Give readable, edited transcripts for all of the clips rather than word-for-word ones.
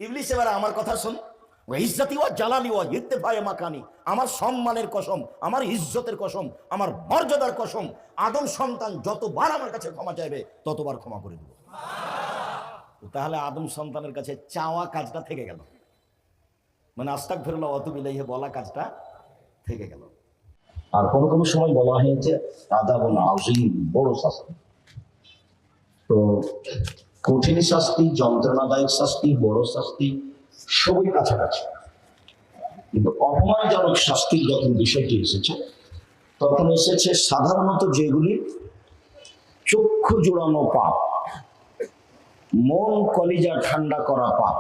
ইবলিস এবারে আমার কথা শুন, ইজ্জতি ওয়া জালালি ওয়া ইত্তেফায়ে মাকানি, আমার সম্মানের কসম, আমার ইজ্জতের কসম, আমার মর্যাদার কসম, আদম সন্তান যতবার আমার কাছে ক্ষমা চাইবে ততবার ক্ষমা করে দেব। তাহলে আদম সন্তানের কাছে চাওয়া কাজটা থেকে গেল, মানে আস্তাগফিরুল্লাহ ওয়া আতুবু ইলাইহি বলা কাজটা থেকে গেল। আর কোন কোন সময় বলা হয়েছে আযাবুন আযীম, বড় শাস্তি। তো কঠিন শাস্তি, যন্ত্রণাদায়ক শাস্তি, বড় শাস্তি সবই কাছাকাছি, কিন্তু অপমানজনক শাস্তির যখন বিষয়টি এসেছে তখন এসেছে সাধারণত যেগুলি চক্ষু জোড়ানো পাপ, মন কলিজা ঠান্ডা করা পাপ,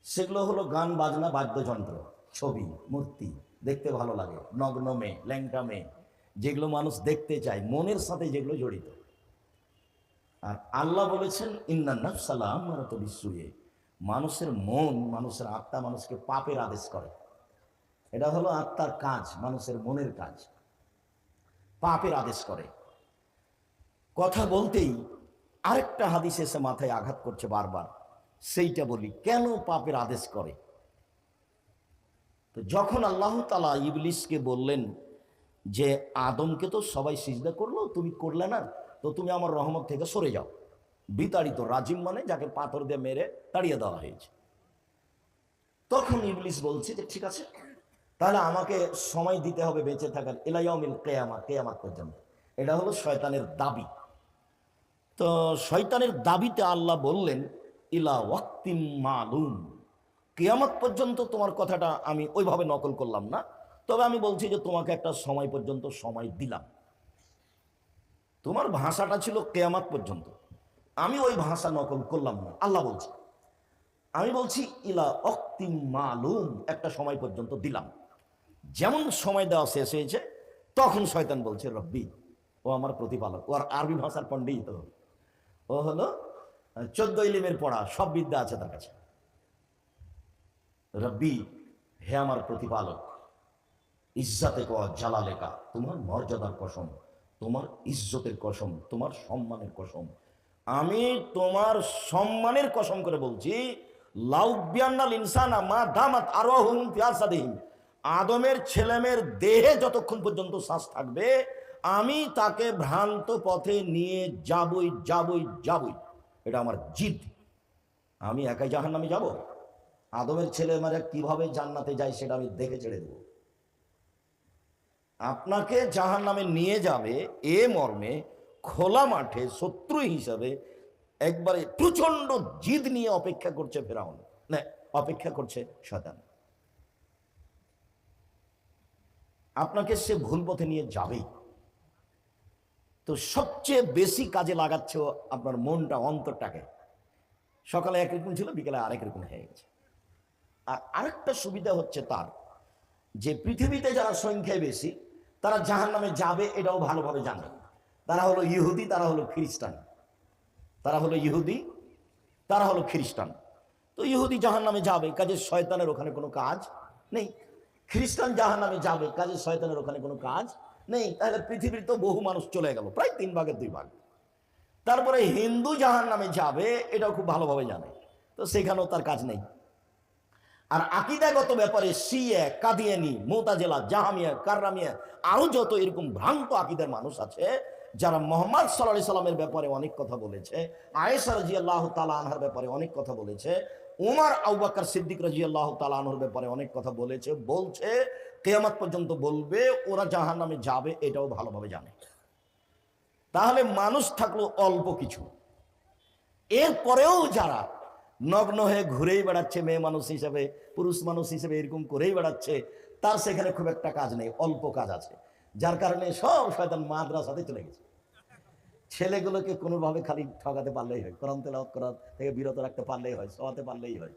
সেগুলো হলো গান বাজনা, বাদ্যযন্ত্র, ছবি, মূর্তি, দেখতে ভালো লাগে, নগ্ন মেয়ে, ল্যাংটা মেয়ে, যেগুলো মানুষ দেখতে চায়, মনের সাথে যেগুলো জড়িত। আর আল্লাহ বলেছেন ইন্নান নাফসা লাআম্মারাতুন বিসসুই, মানুষের মন, মানুষের আত্মা মানুষকে পাপের আদেশ করে। এটা হলো আত্মার কাজ, মানুষের মনের কাজ, পাপের আদেশ করে। কথা বলতেই আরেকটা হাদিস এসে মাথায় আঘাত করছে বারবার, সেইটা বলি, কেন পাপের আদেশ করে? তো যখন আল্লাহ তাআলা ইবলিসকে বললেন যে আদমকে তো সবাই সিজদা করলো, তুমি করলে না, তো তুমি আমার রহমত থেকে সরে যাও। বিতাড়িত, রাজিম মানে যাকে পাথর দিয়ে মেরে তাড়িয়ে দেওয়া হয়েছে। তখন ইবলিস বলছে যে ঠিক আছে, তাহলে আমাকে সময় দিতে হবে বেঁচে থাকার, ইলা ইয়াউমিল কিয়ামাহ, কিয়ামত পর্যন্ত। এটা হলো শয়তানের দাবি। তো শয়তানের দাবিতে আল্লাহ বললেন ইলা ওয়াক্তিম মালুম, কিয়ামত পর্যন্ত তোমার কথাটা আমি ওইভাবে নকল করলাম না, তবে আমি বলছি যে তোমাকে একটা সময় পর্যন্ত সময় দিলাম। তোমার ভাষাটা ছিল কিয়ামত পর্যন্ত, আমি ওই ভাষা নকল করলাম না। আল্লাহ বলছে, আমি বলছি ইলা ওয়াক্তিম মালুম, একটা সময় পর্যন্ত দিলাম। যেমন সময় দেওয়া শেষ হয়েছে তখন শয়তান বলছে রব্বি, ও আমার প্রতিপালক। ওর আরবি ভাষার পণ্ডিত, ও হলো 14 ইলমের পড়া, সব বিদ্যা আছে তার কাছে। রব্বি, হে আমার প্রতিপালক, ইজ্জাতে ক জালালেকা, তোমার মর্যাদার কসম, তোমার ইজ্জতের কসম, তোমার সম্মানের কসম, আমি তোমার সম্মানের কসম করে বলছি, লাউবিয়ান্নাল ইনসানা মা দামাত আরওয়াহুম ফি আসাদিহিম, আদমের ছেলেমেয়ের দেহে যতক্ষণ পর্যন্ত শ্বাস থাকবে আমি তাকে ভ্রান্ত পথে নিয়ে যাবই যাবই যাবই। এটা আমার জিদ। আমি একাই জাহান্নামে যাব? আদমের ছেলেমেয়েরা কিভাবে জান্নাতে যায় সেটা আমি দেখে ছেড়ে দেব। আপনাকে জাহান্নামে নিয়ে যাবে এ মর্মে খোলা মাঠে শত্রু হিসাবে একবারে প্রচন্ড জিদ নিয়ে অপেক্ষা করছে ফেরাউন, না অপেক্ষা করছে শয়তান। আপনাকে সে ভুল পথে নিয়ে যাবেই। তো সবচেয়ে বেশি কাজে লাগাচ্ছে আপনার মনটা, অন্তরটাকে। সকালে একরকম ছিল, বিকেলে আরেক রকম হয়ে গেছে। আর আরেকটা সুবিধা হচ্ছে তার, যে পৃথিবীতে যারা সংখ্যায় বেশি তারা জাহান্নামে যাবে এটাও ভালোভাবে জানে। তারা হলো ইহুদি, তারা হলো খ্রিস্টান, তারা হলো ইহুদি, তারা হলো খ্রিস্টান। তো ইহুদি জাহান্নামে যাবে, কাজে শয়তানের ওখানে কোনো কাজ নেই। খ্রিস্টান জাহান্নামে যাবে, কাজে শয়তানের ওখানে কোনো কাজ নেই। তাহলে পৃথিবীর তো বহু মানুষ চলে গেল, প্রায় 3 ভাগের 2 ভাগ। তারপরে হিন্দু জাহান্নামে যাবে, এটাও খুব ভালোভাবে জানে, তো সেখানেও তার কাজ নেই। আর আকীদাগত ব্যাপারে শিয়া, কাদিয়ানি, মুতাজিলা, জাহামিয়া, কাররামিয়া, আরো যত এরকম ভ্রান্ত আকীদার মানুষ আছে যারা মুহাম্মদ সাল্লাল্লাহু আলাইহি সাল্লামের ব্যাপারে অনেক কথা বলেছে, আয়েশা রাদিয়াল্লাহু তাআলা আনহার ব্যাপারে অনেক কথা বলেছে, ওমর আবু বকর সিদ্দিক রাদিয়াল্লাহু তাআলা আনহুর ব্যাপারে অনেক কথা বলেছে, বলছে কিয়ামত পর্যন্ত বলবে ওরা জাহান্নামে যাবে, এটাও ভালোভাবে জানে। তাহলে মানুষ থাকলো অল্প কিছু, এরপরেও যারা নগ্ন হয়ে ঘুরেই বেড়াচ্ছে, মেয়ে মানুষ হিসেবে, পুরুষ মানুষ হিসেবে এরকম করেই বেড়াচ্ছে, তার সেখানে খুব একটা কাজ নেই, অল্প কাজ আছে। যার কারণে সব শয়তান মাদ্রাসাতে চলে গেছে। ছেলেগুলোকে কোনোভাবে খালি ঠকাতে পারলেই হয়, কোরআন তেলাওয়াত করা থেকে বিরত রাখতে পারলেই হয়, শোয়াতে পারলেই হয়।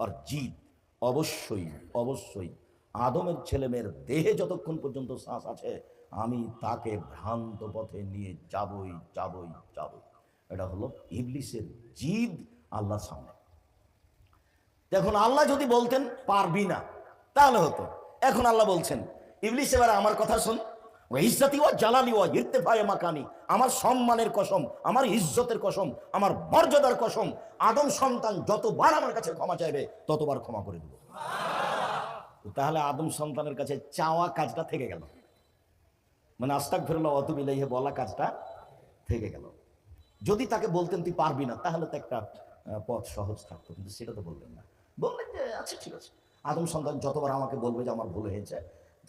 আর জিদ অবশ্যই অবশ্যই, আদমের ছেলে মেয়ের দেহে যতক্ষণ পর্যন্ত শ্বাস আছে আমি তাকে ভ্রান্ত পথে নিয়ে যাবই যাবই যাবই। এটা হলো ইবলিসের জিদ আল্লাহর সামনে। দেখুন, আল্লাহ যদি বলতেন পারবি না তাহলে হতো। এখন আল্লাহ বলছেন ইবলিস এবার আমার কথা শুন, ইজ্জতি ওয়া জালালি ওয়া ইরতিফায়ে মাকানি, আমার সম্মানের কসম, আমার ইজ্জতের কসম, আমার মর্যাদার কসম, আদম সন্তান যতবার আমার কাছে ক্ষমা চাইবে ততবার ক্ষমা করে দেব। তাহলে আদম সন্তানের কাছে চাওয়া কাজটা থেকে গেল, মানে আস্তাগফিরুল্লাহ ওয়া আতুবু ইলাইহি বলা কাজটা থেকে গেল। যদি তাকে বলতেন তুই পারবি না, তাহলে তো একটা পথ সহজ থাকতো, কিন্তু সেটা তো বললেন না। বললেন যে আচ্ছা ঠিক আছে, আদম সন্তান যতবার আমাকে বলবে যে আমার ভুল হয়েছে,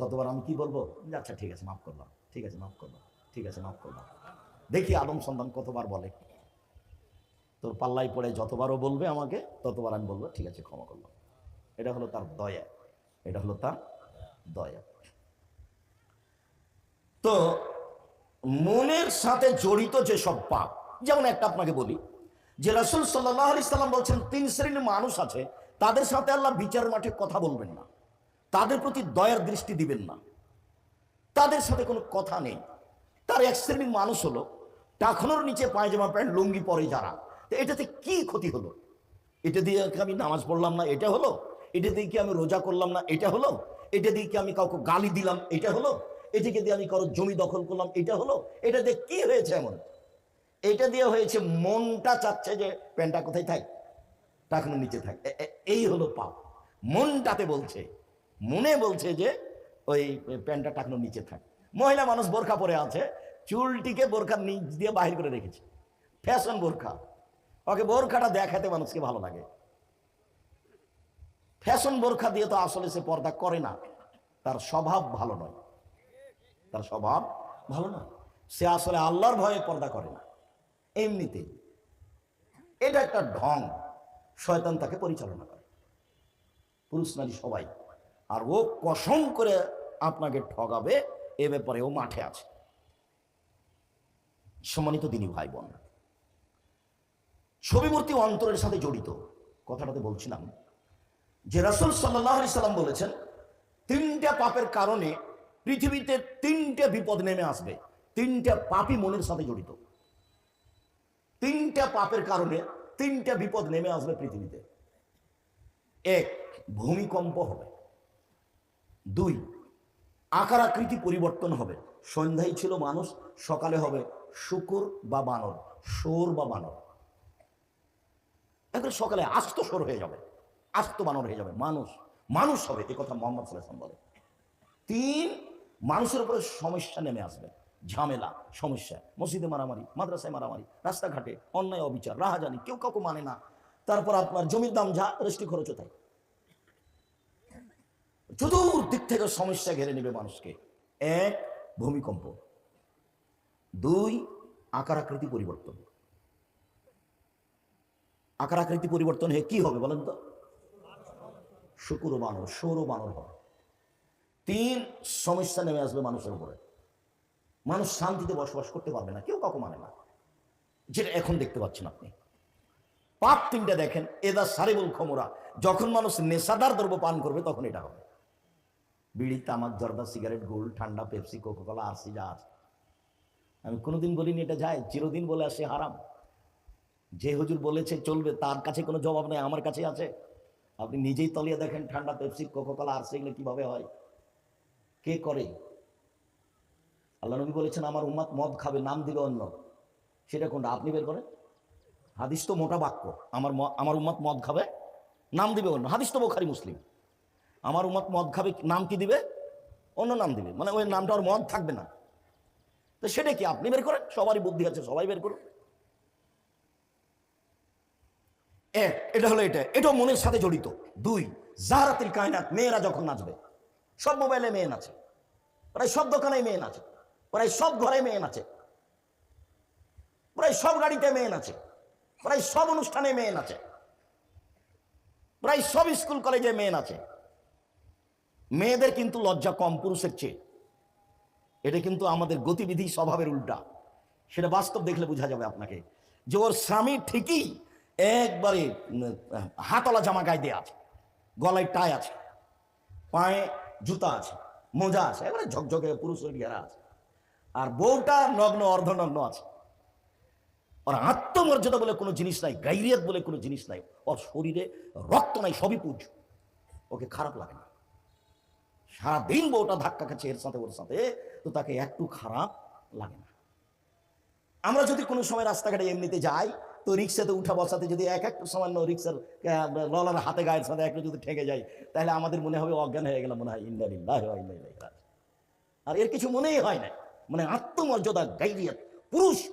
ততবার আমি কি বলবো, আচ্ছা ঠিক আছে মাফ করলাম, ঠিক আছে মাফ করলাম, ঠিক আছে মাফ করলাম। দেখি আদম সন্তান কতবার বলে। তোর পাল্লাই পড়ে যতবারও বলবে আমাকে, ততবার আমি বলবো ঠিক আছে ক্ষমা করলাম। এটা হলো তার দয়া, এটা হলো তার দয়া। তো মনের সাথে জড়িত যে সব পাপ, যেমন একটা আপনাকে বলি যে রাসূল সাল্লাল্লাহু আলাইহি সাল্লাম বলছেন 3 শ্রেণীর মানুষ আছে, তাদের সাথে আল্লাহ বিচার মাঠে কথা বলবেন না, তাদের প্রতি দয়ার দৃষ্টি দিবেন না, তাদের সাথে কোনো কথা নেই। তার এক শ্রেণীর মানুষ হলো টাকনোর নিচে পায়জামা প্যান্ট লুঙ্গি পরে যারা। তো এটাতে কি ক্ষতি হলো? এটা দিয়ে কি আমি নামাজ পড়লাম না এটা হলো? এটা দিয়ে কি আমি রোজা করলাম না এটা হলো? এটা দিয়ে কি আমি কাউকে গালি দিলাম এটা হলো? এটাকে দিয়ে আমি কারো জমি দখল করলাম এটা হলো? এটা দিয়ে কি হয়েছে এমন? এটা দিয়ে হয়েছে মনটা চাচ্ছে যে প্যান্টটা কোথায় থাক, টাকনোর নিচে থাক। এই হলো পাপ। মনটাতে বলছে, মনে বলছে যে ওই প্যান্টটা টাকনোর নিচে থাক। মহিলা মানুষ বোরখা পরে আছে, চুলটিকে বোরখার নিচ দিয়ে বাহির করে রেখেছে, ফ্যাশন বোরখা। ওকে বোরখাটা দেখাতে মানুষকে ভালো লাগে। ফ্যাশন বোরখা দিয়ে তো আসলে সে পর্দা করে না, তার স্বভাব ভালো নয়, তার স্বভাব ভালো নয়, সে আসলে আল্লাহর ভয়ে পর্দা করে না এমনিতে। এটা একটা ঢং, শয়তান তাকে পরিচালনা করে, পুরুষ নারী সবাই। আর ও কসম করে আপনাকে ঠগাবে, এ ব্যাপারে ও মাঠে আছে। সম্মানিত দিনী ভাই বোন, ছবি মূর্তি অন্তরের সাথে জড়িত কথাটাতে বলছিলাম যে রাসূল সাল্লাল্লাহু আলাইহি সাল্লাম বলেছেন 3টা পাপের কারণে পৃথিবীতে 3টে বিপদ নেমে আসবে। 3টা পাপই মনের সাথে জড়িত। 3টা পাপের কারণে 3টা বিপদ নেমে আসবে পৃথিবীতে। 1, ভূমিকম্প হবে। 2, আকার আকৃতি পরিবর্তন হবে। সন্ধ্যায় ছিল মানুষ, সকালে হবে শুকুর বা বানর, শোর বা বানর। এখন সকালে আস্ত শোর হয়ে যাবে, আস্ত বানর হয়ে যাবে, মানুষ মানুষ হবে, এ কথা মুহাম্মদ সাল্লাল্লাহু আলাইহি ওয়াসাল্লাম বলে। 3, মানুষের উপরে সমস্যা নেমে আসবে, ঝামেলা, সমস্যা, মসজিদে মারামারি, মাদ্রাসায় মারামারি, রাস্তাঘাটে অন্যায় অবিচার, রাহাজানি, কেউ কাউকে মানে না। তারপর আপনার জমির দাম যা, রেস্টি খরচও তাই। চতুর্দিক থেকে সমস্যা ঘিরে নেবে মানুষকে। 1, ভূমিকম্প। 2, আকার আকৃতি পরিবর্তন। আকার আকৃতি পরিবর্তন হয়ে কি হবে বলেন তো? শুকুর বানর, সৌর বানর হবে। 3, সমস্যা নেমে আসবে মানুষের উপরে। মানুষ শান্তিতে বসবাস করতে পারবে না, কেউ কাউকে মানে না, যেটা এখন দেখতে পাচ্ছেন আপনি। পাপ 3টা দেখেন। এদা সারিবুল খমরা, যখন মানুষ নেশাদার দ্রব্য পান করবে তখন এটা হবে। বিড়ি, তামাক, জর্দা, সিগারেট, গোল, ঠান্ডা, পেপসি, কোকাকোলা, আরসি যা আছে। আমি কোনোদিন বলিনি এটা যায়, চিরদিন বলে আসে হারাম। যে হুজুর বলেছে চলবে তার কাছে কোনো জবাব নেই, আমার কাছে আছে। আপনি নিজেই তলিয়ে দেখেন ঠান্ডা, পেপসি, কোকাকোলা, আরসি এগুলো কিভাবে হয়, কে করে। আল্লাহ নবী বলেছেন আমার উম্মত মদ খাবে, নাম দিবে অন্য। সেটা কোনটা আপনি বের করেন? হাদিস তো মোটা বাক্য, আমার উম্মত মদ খাবে, নাম দিবে অন্য। হাদিস তো বুখারী মুসলিম। আমার উম্মত মদ খাবে, নাম কি দিবে? অন্য নাম দিবে, মানে ওই নামটা আর মদ থাকবে না। তো সেটা কি আপনি বের করেন? সবারই বুদ্ধি আছে, সবাই বের করুন। এটা হলো এটাও মনের সাথে জড়িত। 2, জাহরাতুল কায়নাত, মেয়েরা যখন নাচবে, সব মোবাইলে মেয়ে নাচে, প্রায় সব দোকানে মেয়ে নাচে, প্রায় সব ঘরে মেয়ে নাচে, প্রায় সব গাড়িতে মেয়ে নাচে, প্রায় সব অনুষ্ঠানে মেয়ে নাচে, প্রায় সব স্কুল কলেজে মেয়ে নাচে। মেয়েদের কিন্তু লজ্জা কম পুরুষের চেয়ে। এটা কিন্তু আমাদের গতিবিধি স্বভাবের উল্টা। সেটা বাস্তব দেখলে বোঝা যাবে আপনাকে যে ওর স্বামী ঠিকই একবারে হাতলা জামা গায়ে দিয়ে আছে, গলায় টাই আছে, পায়ে জুতা আছে, মোজা আছে, এবারে ঝকঝকে পুরুষের ঘেরা আছে, আর বউটা নগ্ন অর্ধনগ্ন আছে। ওর আত্মমর্যাদা বলে কোনো জিনিস নাই, গাইরিয়াত বলে কোনো জিনিস নাই, ওর শরীরে রক্ত নাই, সবই পুজ। ওকে খারাপ লাগে না, সারাদিন বউটা ধাক্কা খাচ্ছে এর সাথে ওর সাথে, তো তাকে একটু খারাপ লাগে না? আমরা যদি কোনো সময় রাস্তাঘাটে এমনিতে যাই, তো রিক্সাতে উঠা বসাতে যদি এক একটা সামান্য রিক্সার ললার হাতে গায়ের সাথে একটু যদি ঠেকে যায়, তাহলে আমাদের মনে হবে অজ্ঞান হয়ে গেলাম, মনে হয় ইন্না লিল্লাহি ওয়া ইন্না ইলাইহি রাজিউন। আর এর কিছু মনেই হয় না, মানে আত্মমর্যাদা, গাইরিয়াত,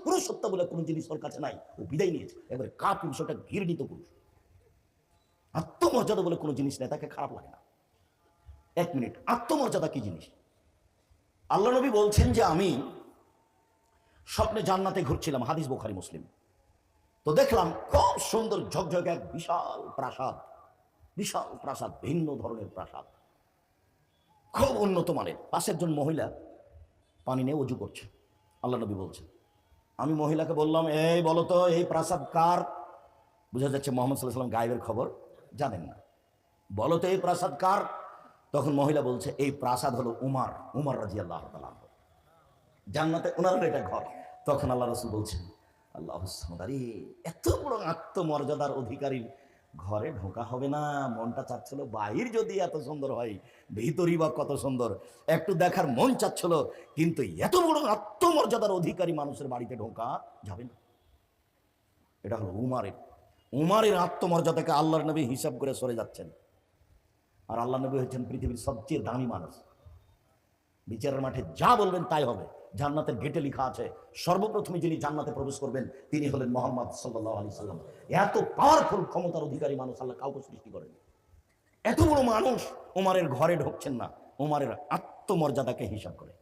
পুরুষত্ব বলে কোনো জিনিস ওর কাছে নাই। ও বিদায় নিয়েছে, এবারে কা পুরুষ, ওটা ঘৃণিত পুরুষ। আত্মমর্যাদা বলে কোনো জিনিস নেই, তাকে খারাপ লাগে না। এক মিনিট, আত্মমর্যাদা কি জিনিস? আল্লাহ নবী বলছেন যে আমি স্বপ্নে জান্নাতে ঘুরছিলাম, হাদিস বুখারী মুসলিম। তো দেখলাম খুব সুন্দর ঝকঝকে এক বিশাল প্রাসাদ, বিশাল প্রাসাদ, ভিন্ন ধরনের প্রাসাদ, খুব উন্নত মানের। পাশে একজন মহিলা পানি নিয়ে ওযু করছে। আল্লাহ নবী বলছেন, আমি মহিলাকে বললাম, এই বলো তো এই প্রাসাদ কার? বোঝা যাচ্ছে মুহাম্মদ সাল্লাল্লাহু আলাইহি ওয়াসাল্লাম গায়েবের খবর জানেন না। বলো তো এই প্রাসাদ কার? তখন মহিলা বলছে, এই প্রাসাদ হলো উমর রাদিয়াল্লাহু তাআলা আনহু, জান্নাতে ওনার এটা ঘর। তখন আল্লাহ রাসূল বলছেন, আল্লাহু সামাদ, এত বড় আত্মমর্যাদার অধিকারীর ঘরে ঢোকা হবে না? মনটা চাচ্ছিল বাহির যদি এত সুন্দর হয়, ভিতরই বা কত সুন্দর, একটু দেখার মন চাচ্ছিল, কিন্তু এত বড় আত্মমর্যাদার অধিকারী মানুষের বাড়িতে ঢোকা যাবে না। এটা হলো উমারের আত্মমর্যাদাকে আল্লাহর নবী হিসাব করে সরে যাচ্ছেন। আর আল্লাহ নবী হচ্ছেন পৃথিবীর সবচেয়ে দামি মানুষ। বিচারের মাঠে যা বলবেন তাই হবে। জান্নাতের গেটে লেখা আছে, সর্বপ্রথমে যিনি জান্নাতে প্রবেশ করবেন তিনি হলেন মুহাম্মদ সাল্লাল্লাহু আলাইহি সাল্লাম। এত পাওয়ারফুল ক্ষমতার অধিকারী মানুষ আল্লাহ কাউকে সৃষ্টি করেন। এত বড় মানুষ উমারের ঘরে ঢুকছেন না, উমারের আত্মমর্যাদাকে হিসাব করে।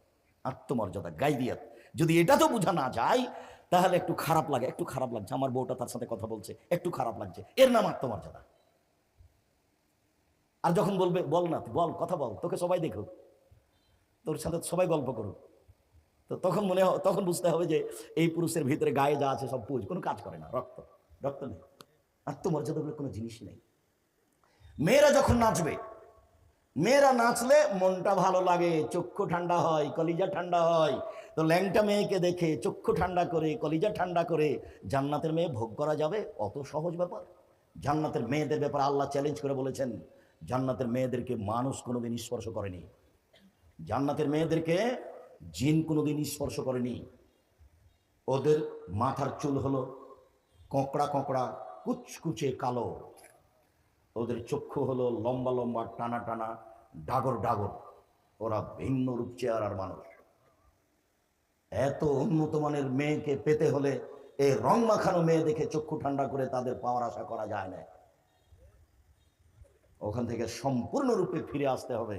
আত্মমর্যাদা, গাইরিয়াত, যদি এটা তো বোঝা না যায়, তাহলে একটু খারাপ লাগে, একটু খারাপ লাগছে, আমার বউটা তার সাথে কথা বলছে, একটু খারাপ লাগছে, এর নাম আত্মমর্যাদা। আর যখন বলবে, বল না, বল, কথা বল, তোকে সবাই দেখুক, তোর সাথে সবাই গল্প করুক, তো তখন বুঝতে হবে যে এই পুরুষের ভিতরে গায়ে যা আছে সব পুজ, কোনো কাজ করে না, রক্ত নেই, আত্মমর্যাদা বলে কোনো জিনিসই নেই। মেয়েরা যখন নাচবে, মেয়েরা নাচলে মনটা ভালো লাগে, চক্ষু ঠান্ডা হয়, কলিজা ঠান্ডা হয়। তো ল্যাংটা মেয়েকে দেখে চক্ষু ঠান্ডা করে, কলিজা ঠান্ডা করে জান্নাতের মেয়ে ভোগ করা যাবে? অত সহজ ব্যাপার? জান্নাতের মেয়েদের ব্যাপারে আল্লাহ চ্যালেঞ্জ করে বলেছেন, জান্নাতের মেয়েদেরকে মানুষ কোনোদিন স্পর্শ করেনি, জান্নাতের মেয়েদেরকে জিন কোনোদিন স্পর্শ করেনি। ওদের মাথার চুল হলো কোঁকড়া কোঁকড়া, কুচকুচে কালো, ওদের চক্ষু হলো লম্বা লম্বা, টানা টানা, ডাগর ডাগর। ওরা ভিন্ন রূপ চেহারার মানুষ। এত উন্নত মানের মেয়েকে পেতে হলে এই রং মাখানো মেয়ে দেখে চক্ষু ঠান্ডা করে তাদের পাওয়ার আশা করা যায় না। ওখান থেকে সম্পূর্ণরূপে ফিরে আসতে হবে।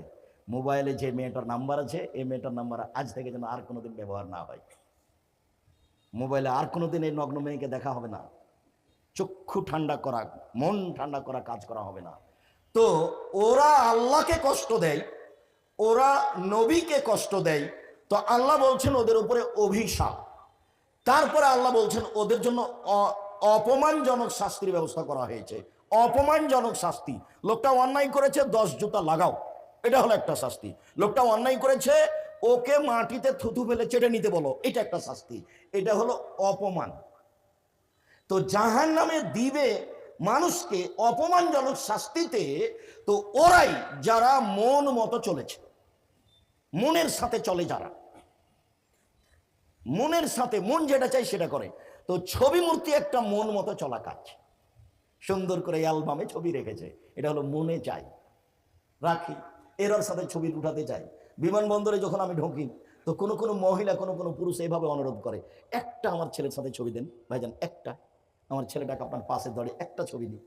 মোবাইলে যে মেয়েটার নাম্বার আছে, এই মেয়েটার নাম্বার আজ থেকে যেন আর কোনোদিন ব্যবহার না হয়। মোবাইলে আর কোনোদিন এই নগ্ন মেয়েকে দেখা হবে না। চক্ষু ঠান্ডা করা, মন ঠান্ডা করা কাজ করা হবে না। তো ওরা আল্লাহকে কষ্ট দেয়, ওরা নবীকে কষ্ট দেয়, তো আল্লাহ বলছেন ওদের উপরে অভিশাপ। তারপরে আল্লাহ বলছেন ওদের জন্য অপমানজনক শাস্তির ব্যবস্থা করা হয়েছে। অপমানজনক শাস্তি, লোকটা অন্যায় করেছে, 10 জুতা লাগাও, এটা হলো একটা শাস্তি। লোকটা অন্যায় করেছে, ওকে মাটিতে থুতু ফেলে চেটে নিতে বলো, এটা একটা শাস্তি। এটা হলো অপমান। তো জাহান্নামে দিবে মানুষকে অপমানজনক শাস্তিতে। তো ওরাই যারা মন মতো চলেছে, মনের সাথে চলে, যারা মনের সাথে, মন যেটা চাই সেটা করে। তো ছবি মূর্তি একটা মন মতো চলা কাজ, সুন্দর করে অ্যালবামে ছবি রেখেছে, এটা হলো মনে চাই, রাখি, এরার সাথে ছবি উঠাতে চাই। বিমানবন্দরে যখন আমি ঢুকি, তো কোনো কোনো মহিলা, কোনো কোনো পুরুষ এইভাবে অনুরোধ করে, একটা আমার ছেলের সাথে ছবি দেন ভাইজান, একটা আমার ছেলেটাকে আপনার পাশে ধরে একটা ছবি দিন।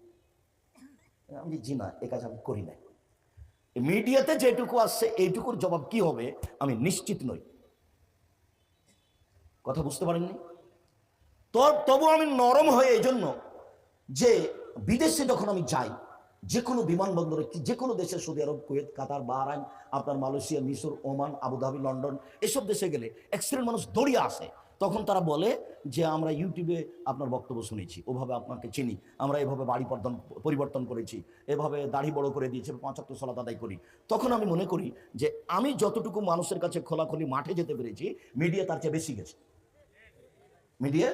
আমি জি না, এ কাজ আমি করি না। মিডিয়াতে যেটুকু আসছে এইটুকুর জবাব কি হবে আমি নিশ্চিত নই। কথা বুঝতে পারেননি? তবু আমি নরম হয়ে, এই জন্য যে বিদেশে যখন আমি যাই, যে কোনো বিমানবন্দরে, যে কোনো দেশে, সৌদি আরব, কুয়েত, কাতার, বাহরাইন, আপনার মালয়েশিয়া, মিশর, ওমান, আবুধাবি, লন্ডন, এসব দেশে গেলে এক্সিডেন্ট মানুষ দৌড়িয়ে আসে। তখন তারা বলে যে আমরা ইউটিউবে আপনার বক্তব্য শুনেছি, ওভাবে আপনাকে চিনি, আমরা এভাবে বাড়ি পরিবর্তন করেছি, এভাবে দাড়ি বড় করে দিয়েছি, 5 ওয়াক্ত সালাত আদায় করি। তখন আমি মনে করি যে আমি যতটুকু মানুষের কাছে খোলাখুলি মাঠে যেতে পেরেছি, মিডিয়া তার চেয়ে বেশি গেছে, মিডিয়া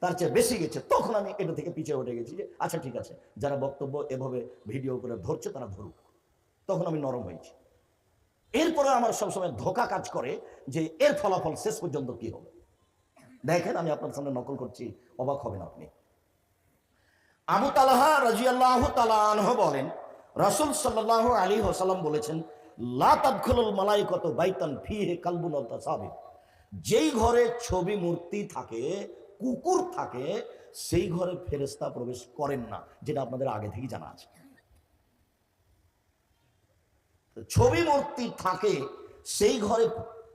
তার চেয়ে বেশি গেছে। তখন আমি এটা থেকে পিছিয়ে উঠে গেছি যে আচ্ছা ঠিক আছে, যারা বক্তব্য এভাবে ভিডিও করে ধরছে তারা ধরুক। তখন আমি নরম হয়েছি। এরপরে আমার সবসময় ধোঁকা কাজ করে যে এর ফলাফল শেষ পর্যন্ত কি হবে। দেখেন, আমি আপনার সামনে নকল করছি, অবাক হবেন আপনি। আবু তালহা রাদিয়াল্লাহু তাআলা আনহু বলেন, রাসূল সাল্লাল্লাহু আলাইহি ওয়াসাল্লাম বলেছেন, লা তাদখুলুল মালাইকাতু বাইতান ফীহি কালবুন ওয়া তাসাবিহ। যেই ঘরে ছবি মূর্তি থাকে, কুকুর থাকে, সেই ঘরে ফেরেশতা প্রবেশ করেন না, যেটা আপনাদের আগে থেকেই জানা আছে। ছবি মূর্তি থাকে সেই ঘরে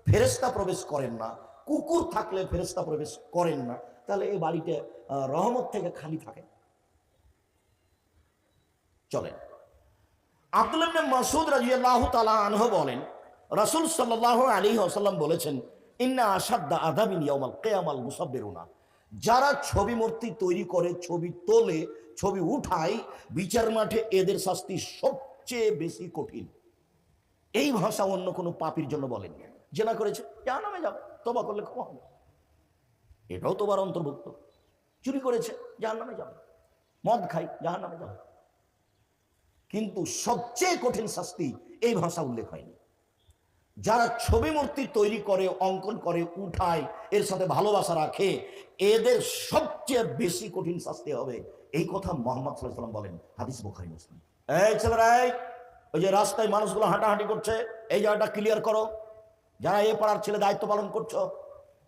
ফেরেশতা প্রবেশ করেন না, কুকুর থাকলে ফেরেশতা প্রবেশ করেন না, তাহলে এই বাড়িতে রহমত থেকে খালি থাকে। চলেন, আব্দুল্লাহ ইবনে মাসউদ রাদিয়াল্লাহু তাআলা আনহু বলেন, রাসূল সাল্লাল্লাহু আলাইহি ওয়াসাল্লাম বলেছেন, ইন্না আশাদ্দা আযাবিন ইয়াউমাল কিয়ামাল মুসাব্বিরুনা। যারা ছবি মূর্তি তৈরি করে, ছবি তোলে, ছবি উঠায়, বিচার মাঠে এদের শাস্তি সবচেয়ে বেশি কঠিন। এই ভাষা অন্য কোনো পাপীর জন্য বলেন। জেনা করেছে, জাহান্নামে যাবে, তওবা করলে ক্ষমা হবে, এটাও তোবার অন্তর্ভুক্ত। চুরি করেছে, জাহান্নামে যাবে। মদ খাই, জাহান্নামে যাবে। কিন্তু সবচেয়ে কঠিন শাস্তি এই ভাষা উল্লেখ হয়নি। যারা ছবি মূর্তি তৈরি করে, অঙ্কন করে, উঠায়, এর সাথে ভালোবাসা রাখে, এদের সবচেয়ে বেশি কঠিন শাস্তি হবে, এই কথা মুহাম্মদ সাল্লাল্লাহু আলাইহি ওয়াসাল্লাম বলেন। হাদিস বুখারী মুসলিম। এই ছেলেরা, ওই যে রাস্তায় মানুষগুলো হাঁটাহাঁটি করছে, এই জায়গাটা ক্লিয়ার করো। যারা এ পাড়ার ছেলে দায়িত্ব পালন করছো,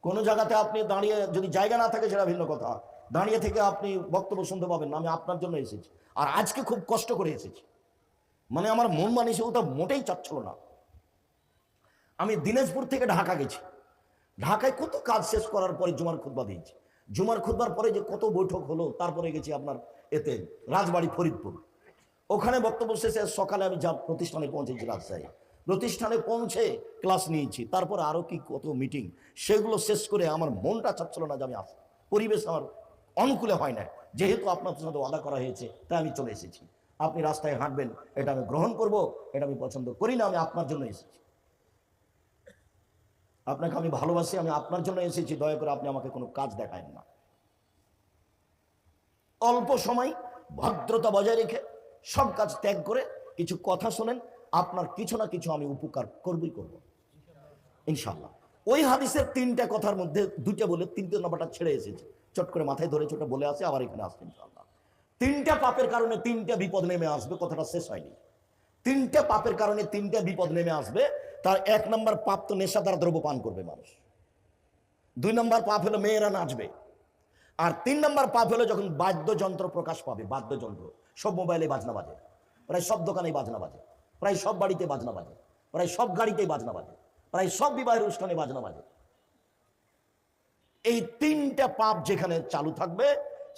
কোনো জায়গাতে আপনি দাঁড়িয়ে, যদি জায়গা না থাকে সেটা ভিন্ন কথা, দাঁড়িয়ে থেকে আপনি বক্তব্য শুনতে পাবেন না। আমি আপনার জন্য এসেছি, আর আজকে খুব কষ্ট করে এসেছি। মানে আমার মন মানসে ওটা মোটেই চাচ্ছিল না। আমি দিনাজপুর থেকে ঢাকা গেছি। ঢাকায় কত কাজ শেষ করার পরে জুমার খুতবা দিয়েছি। জুমার খুতবার পরে যে কত বৈঠক হলো, তারপরে গেছি আপনার এতে রাজবাড়ি ফরিদপুর। ওখানে বক্তব্য শেষে সকালে আমি যা প্রতিষ্ঠানে পৌঁছেছি রাজশাহী। প্রতিষ্ঠানে পৌঁছে ক্লাস নিয়েছি, তারপরে আরও কি কত মিটিং, সেগুলো শেষ করে আমার মনটা চাচ্ছিল না যে আমি আসি। পরিবেশ আমার অনুকূলে হয় না, যেহেতু আপনাদের সাথে ওয়াদা করা হয়েছে, তাই আমি চলে এসেছি। আপনি রাস্তায় হাঁটবেন, এটা আমি গ্রহণ করব, এটা আমি পছন্দ করি না, আমি আপনার জন্য এসেছি। আপনাকে আমি ভালোবাসি, আমি আপনার জন্য এসেছি। দয়া করে আপনি আমাকে কোনো কাজ দেখায়েন না। অল্প সময় ভদ্রতা বজায় রেখে সব কাজ ত্যাগ করে কিছু কথা শোনেন, আপনার কিছু না কিছু আমি উপকার করবই করব ইনশাআল্লাহ। ওই হাদিসের তিনটা কথার মধ্যে দুইটা বলে তিনটে নম্বরটা ছেড়ে এসেছে, চট করে মাথায় ধরে ছোট বলে আসে, আবার এখানে আসছে ইনশাআল্লাহ। তিনটা পাপের কারণে তিনটা বিপদ নেমে আসবে, কথাটা শেষ হয়নি। তিনটা পাপের কারণে তিনটা বিপদ নেমে আসবে। তার এক নম্বর পাপ তো নেশাদার দ্রব্য পান করবে মানুষ। দুই নম্বর পাপ হলো মেয়েরা নাচবে। আর তিন নম্বর পাপ হলো যখন বাদ্যযন্ত্র প্রকাশ পাবে। বাদ্যযন্ত্র, সব মোবাইলে বাজনা বাজে, প্রায় সব দোকানেই বাজনা বাজে, প্রায় সব বাড়িতে বাজনা বাজে, প্রায় সব গাড়িতেই বাজনা বাজে, প্রায় সব বিবাহের অনুষ্ঠানে বাজনা বাজে। এই তিনটা পাপ যেখানে চালু থাকবে,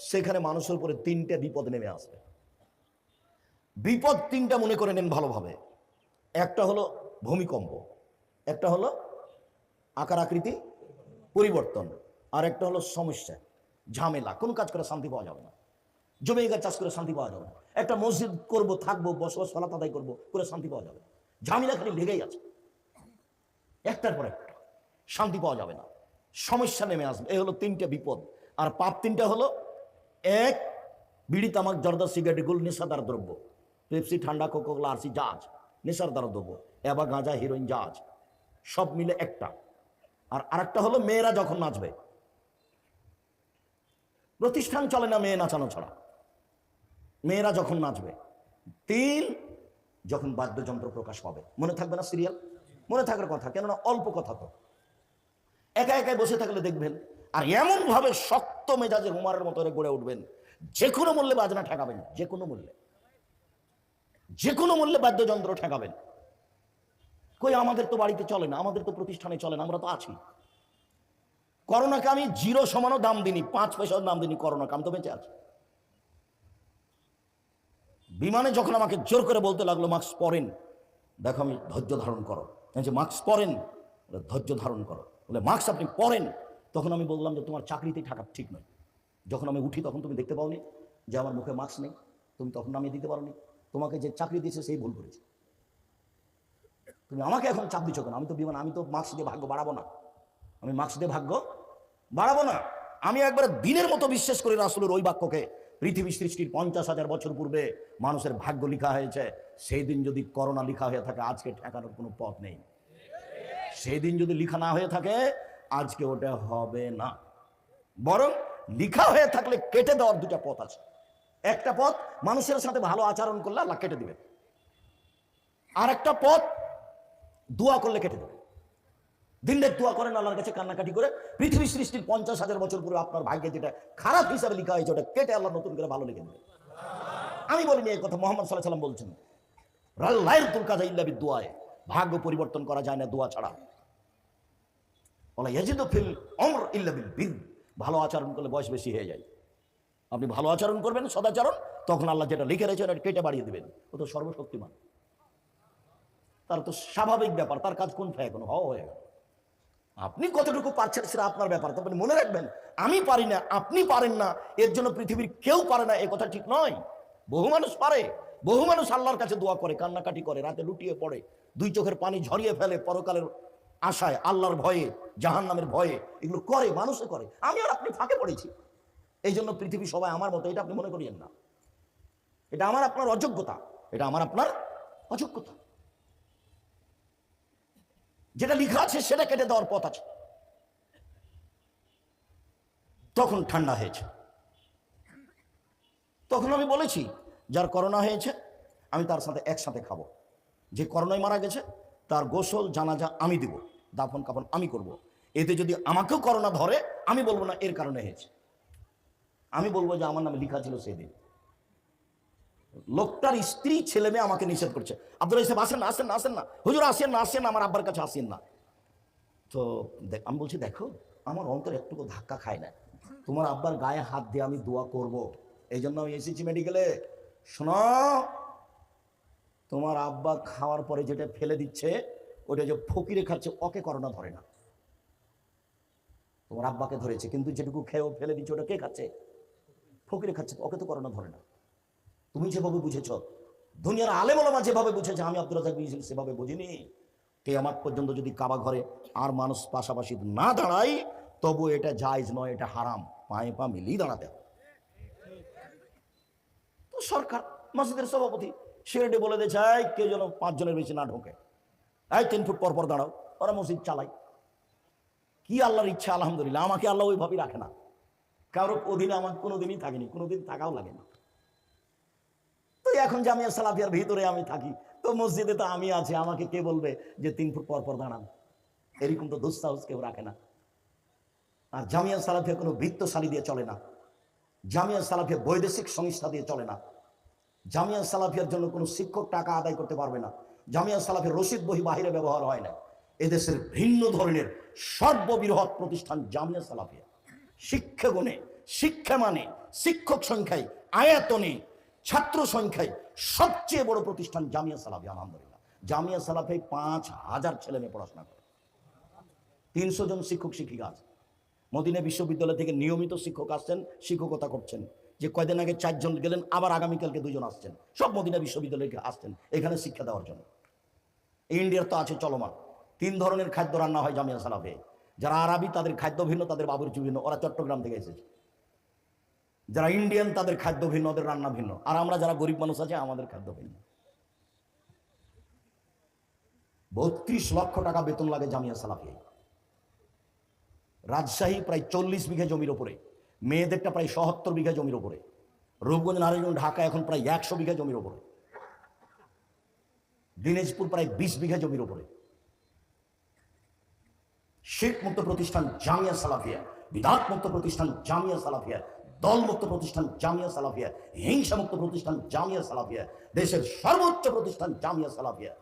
সেখানে মানুষের উপরে তিনটা বিপদ নেমে আসবে। বিপদ তিনটা মনে করে নেন ভালোভাবে। একটা হলো ভূমিকম্প, একটা হলো আকার আকৃতি পরিবর্তন, আর একটা হলো সমস্যা, ঝামেলা। কোন কাজ করে শান্তি পাওয়া যাবে না, জমি জায়গা চাষ করে শান্তি পাওয়া যাবে না। একটা মসজিদ করব, থাকবো, বসবাস, সালাত আদায় করবো, করে শান্তি পাওয়া যাবে না। ঝামেলা খালি লেগেই আছে, একটার পর একটা, শান্তি পাওয়া যাবে না, সমস্যা নেমে আসবে। এই হলো তিনটা বিপদ। আর পাপ তিনটা হলো, এক, বিড়ি, তামাক, জর্দা, সিগারেট, এগুলো নেশাদার দ্রব্য। পেপসি, ঠান্ডা, কোকা-কোলা, আরসি, জাহাজ, নেশাদার দ্রব্য। এবা, গাঁজা, হিরোইন, জাহাজ, সব মিলে একটা। আর আরেকটা হলো মেয়েরা যখন নাচবে। প্রতিষ্ঠান চলে না মেয়ে নাচানো ছাড়া। মেয়েরা যখন নাচবে। তিন, যখন বাদ্যযন্ত্র প্রকাশ পাবে। মনে থাকবে না সিরিয়াল? মনে থাকার কথা, কেননা অল্প কথা তো। একা একাই বসে থাকলে দেখবেন, আর এমন ভাবে শক্ত মেজাজে উমারের মতো গড়ে উঠবেন, যে কোনো মূল্যে বাজনা ঠেকাবেন, যে কোনো মূল্যে, যে কোনো মূল্যে বাদ্যযন্ত্র ঠেকাবেন। কই আমাদের তো বাড়িতে চলে না, আমাদের তো প্রতিষ্ঠানে চলে না, আমরা তো আছি। করোনাকে আমি 0 সমানও দাম দিনি, 5 পয়সাও দাম দিনি করোনাকে, আমি তো বেঁচে আছি। বিমানে যখন আমাকে জোর করে বলতে লাগলো মাস্ক পরেন, দেখো আমি ধৈর্য ধারণ করো, যে মাস্ক পরেন, ধৈর্য ধারণ করো, বলে মাস্ক আপনি পরেন। তখন আমি বললাম যে তোমার চাকরিতেই থাকা ঠিক নয়। যখন আমি উঠি তখন তুমি দেখতে পাওনি যে আমার মুখে মাস্ক নেই, তুমি তখন নামিয়ে দিতে পারোনি। তোমাকে যে চাকরি দিয়েছে সেই ভুল করেছে। তুমি আমাকে এখন চাপ দিচ্ছ কেন? আমি তো বিমান, আমি তো মাস্ক দিয়ে ভাগ্য বাড়াবো না, আমি মাস্ক দিয়ে ভাগ্য বাড়াবো না। আমি একবার দিনের মতো বিশ্বাস করি রাসূলের ওই বাক্যকে, পৃথিবী সৃষ্টির 50,000 বছর পূর্বে মানুষের ভাগ্য লিখা হয়েছে। সেই দিন যদি করোনা লিখা হয়ে থাকে, আজকে ঠেকানোর কোনো পথ নেই। সেই দিন যদি লিখা না হয়ে থাকে, আজকে ওটা হবে না। বরং লিখা হয়ে থাকলে কেটে দেওয়ার দুটা পথ আছে। একটা পথ, মানুষের সাথে ভালো আচরণ করলে আল্লাহ কেটে দিবে। আর একটা পথ, দোয়া করলে কেটে দেবে। দিন রাত দোয়া করেন আল্লাহর কাছে, কান্নাকাটি করে। পৃথিবী সৃষ্টির 50,000 বছর পূর্বে আপনার ভাগ্যে যেটা খারাপ হিসাবে লিখা হয়েছে, ওটা কেটে আল্লাহ নতুন করে ভালো লিখে দেবে। আমি বলিনি এই কথা, মুহাম্মদ সাল্লাল্লাহু আলাইহি ওয়াসাল্লাম বলছেন, লাইয়াতুল কাযা ইল্লা বিদুআয়ে, ভাগ্য পরিবর্তন করা যায় না দোয়া ছাড়া। ওয়ালা ইয়াজিদু ফিল উমর ইল্লা বিল বির, ভালো আচরণ করলে বয়স বেশি হয়ে যায়। আপনি ভালো আচরণ করবেন, সদাচরণ, তখন আল্লাহ যেটা লিখে রেখেছেন এটা কেটে বাড়িয়ে দিবেন। ও তো সর্বশক্তিমান, তার তো স্বাভাবিক ব্যাপার, তার কাজ কোন ফায় কোনো হওয়া হয়ে গেল। আপনি কতটুকু পারছেন সেটা আপনার ব্যাপার। তবে মনে রাখবেন, আমি পারি না, আপনি পারেন না, এর জন্য পৃথিবীর কেউ পারে না, এ কথা ঠিক নয়। বহু মানুষ পারে, বহু মানুষ আল্লাহর কাছে দোয়া করে, কান্নাকাটি করে, রাতে লুটিয়ে পড়ে, দুই চোখের পানি ঝরিয়ে ফেলে পরকালের আশায়, আল্লাহর ভয়ে, জাহান্নামের ভয়ে, এগুলো করে, মানুষে করে। আমি আর আপনি ফাঁকে পড়েছি। এই জন্য পৃথিবী সবাই আমার মতো, এটা আপনি মনে করিয়েন না। এটা আমার আপনার অযোগ্যতা, এটা আমার আপনার অযোগ্যতা। যেটা লিখা আছে সেটা কেটে দেওয়ার পথ আছে। তখন ঠান্ডা হয়েছে, তখন আমি বলেছি যার করোনা হয়েছে আমি তার সাথে একসাথে খাবো। যে করোনায় মারা গেছে তার গোসল জানাজা আমি দিব, দাফন কাফন আমি করব। এতে যদি আমাকেও করোনা ধরে, আমি বলবো না এর কারণে হয়েছে, আমি বলবো যে আমার নামে লিখা ছিল সেদিন। লোকটার স্ত্রী ছেলে মেয়ে আমাকে নিষেধ করছে, আব্দুল সাহেব আসেন না, আসেন না, আসেন না, হুজুর আসেন না, আসেন না, আমার আব্বার কাছে আসেন না। তো আমি বলছি, দেখো আমার অন্তর একটুকু ধাক্কা খায় না, তোমার আব্বার গায়ে হাত দিয়ে আমি দোয়া করব, এই জন্য আমি এসেছি মেডিকেলে। শোনো, তোমার আব্বা খাওয়ার পরে যেটা ফেলে দিচ্ছে, ওটা যে ফকিরে খাচ্ছে, ওকে করোনা ধরে না। তোমার আব্বাকে ধরেছে, কিন্তু যেটুকু খেয়েও ফেলে দিচ্ছে, ওটা কে খাচ্ছে? ফকিরে খাচ্ছে, ওকে তো করোনা ধরে না। তুমি যেভাবে বুঝেছ, দুনিয়ার আলেম ওলামা যেভাবে বুঝেছে, আমি আব্দুল রাজ্জাক বিন সেভাবে বুঝিনি। কিয়ামত পর্যন্ত যদি কাবা ঘরে আর মানুষ পাশাপাশি না দাঁড়ায়, তবু এটা জায়েজ নয়, এটা হারাম। পায়ে পা মিলিয়ে দাঁড়াতে হবে। তো সরকার, মসজিদের সভাপতি সেটা বলে দিয়েছে, কেউ যেন 5 জনের বেশি না ঢোকে, 3 ফুট পর পর দাঁড়াও। ওরা মসজিদ চালায়। কি আল্লাহর ইচ্ছা, আলহামদুলিল্লাহ, আমাকে আল্লাহ ওইভাবেই রাখে না। কারোর অধীনে আমার কোনোদিনই থাকিনি, কোনোদিন থাকাও লাগে না। তো এখন জামিয়া সালাফিয়ার ভিতরে আমি থাকি, তো মসজিদে তো আমি আছি, আমাকে কে বলবে যে 3 ফুট পর পর দাঁড়ান? এরকম তো দুঃসাহস কেউ রাখে না। আর জামিয়া সালাফিয়া কোনো বৃত্তশালী দিয়ে চলে না, জামিয়া সালাফিয়া বৈদেশিক সংস্থা দিয়ে চলে না, জামিয়া সালাফিয়ার জন্য কোনো শিক্ষক টাকা আদায় করতে পারবে না, জামিয়া সালাফিয়ার রশিদ বহি বাহিরে ব্যবহার হয় না। এদেশের ভিন্ন ধরনের সর্ববৃহৎ প্রতিষ্ঠান জামিয়া সালাফিয়া। শিক্ষা গুণে, শিক্ষা মানে, শিক্ষক সংখ্যায়, আয়াতনে, ছাত্র সংখ্যায় সবচেয়ে বড় প্রতিষ্ঠান জামিয়া সালাফিয়া। আলহামদুলিল্লাহ, জামিয়া সালাফিয়ায় 5,000 ছেলে মেয়ে পড়াশোনা করে, 300 জন শিক্ষক শিক্ষিকা আছে। মদিনা বিশ্ববিদ্যালয় থেকে নিয়মিত শিক্ষক আসছেন, শিক্ষকতা করছেন। যে কয়দিন আগে 4 জন গেলেন, আবার আগামীকালকে 2 জন আসছেন, সব মদিনা বিশ্ববিদ্যালয়ে আসছেন এখানে শিক্ষা দেওয়ার জন্য। ইন্ডিয়ার তো আছে চলমান, 3 ধরনের খাদ্য রান্না হয় জামিয়া সালাফিয়ায়। যারা আরবি তাদের খাদ্য ভিন্ন, তাদের বাবুর্চি ভিন্ন, ওরা চট্টগ্রাম থেকে এসেছে। যারা ইন্ডিয়ান তাদের খাদ্য ভিন্ন, ওদের রান্না ভিন্ন। আর আমরা যারা গরিব মানুষ আছে, আমাদের খাদ্য ভিন্ন। 32 লক্ষ টাকা বেতন লাগে জামিয়া সালাফিয়ায়। রাজশাহী প্রায় 40 বিঘা জমির ওপরে, মেয়েদেরটা প্রায় 77 বিঘা জমির ওপরে, রূপগঞ্জ, নারায়ণগঞ্জ, ঢাকা এখন প্রায় 100 বিঘা জমির ওপরে, দিনাজপুর প্রায় 20 বিঘা জমির ওপরে। শিরক মুক্ত প্রতিষ্ঠান জামিয়া সালাফিয়া, বিদআত মুক্ত প্রতিষ্ঠান জামিয়া সালাফিয়া, দল মুক্ত প্রতিষ্ঠান জামিয়া সালাফিয়া, হিংসা মুক্ত প্রতিষ্ঠান জামিয়া সালাফিয়া, দেশের সর্বোচ্চ প্রতিষ্ঠান জামিয়া সালাফিয়া।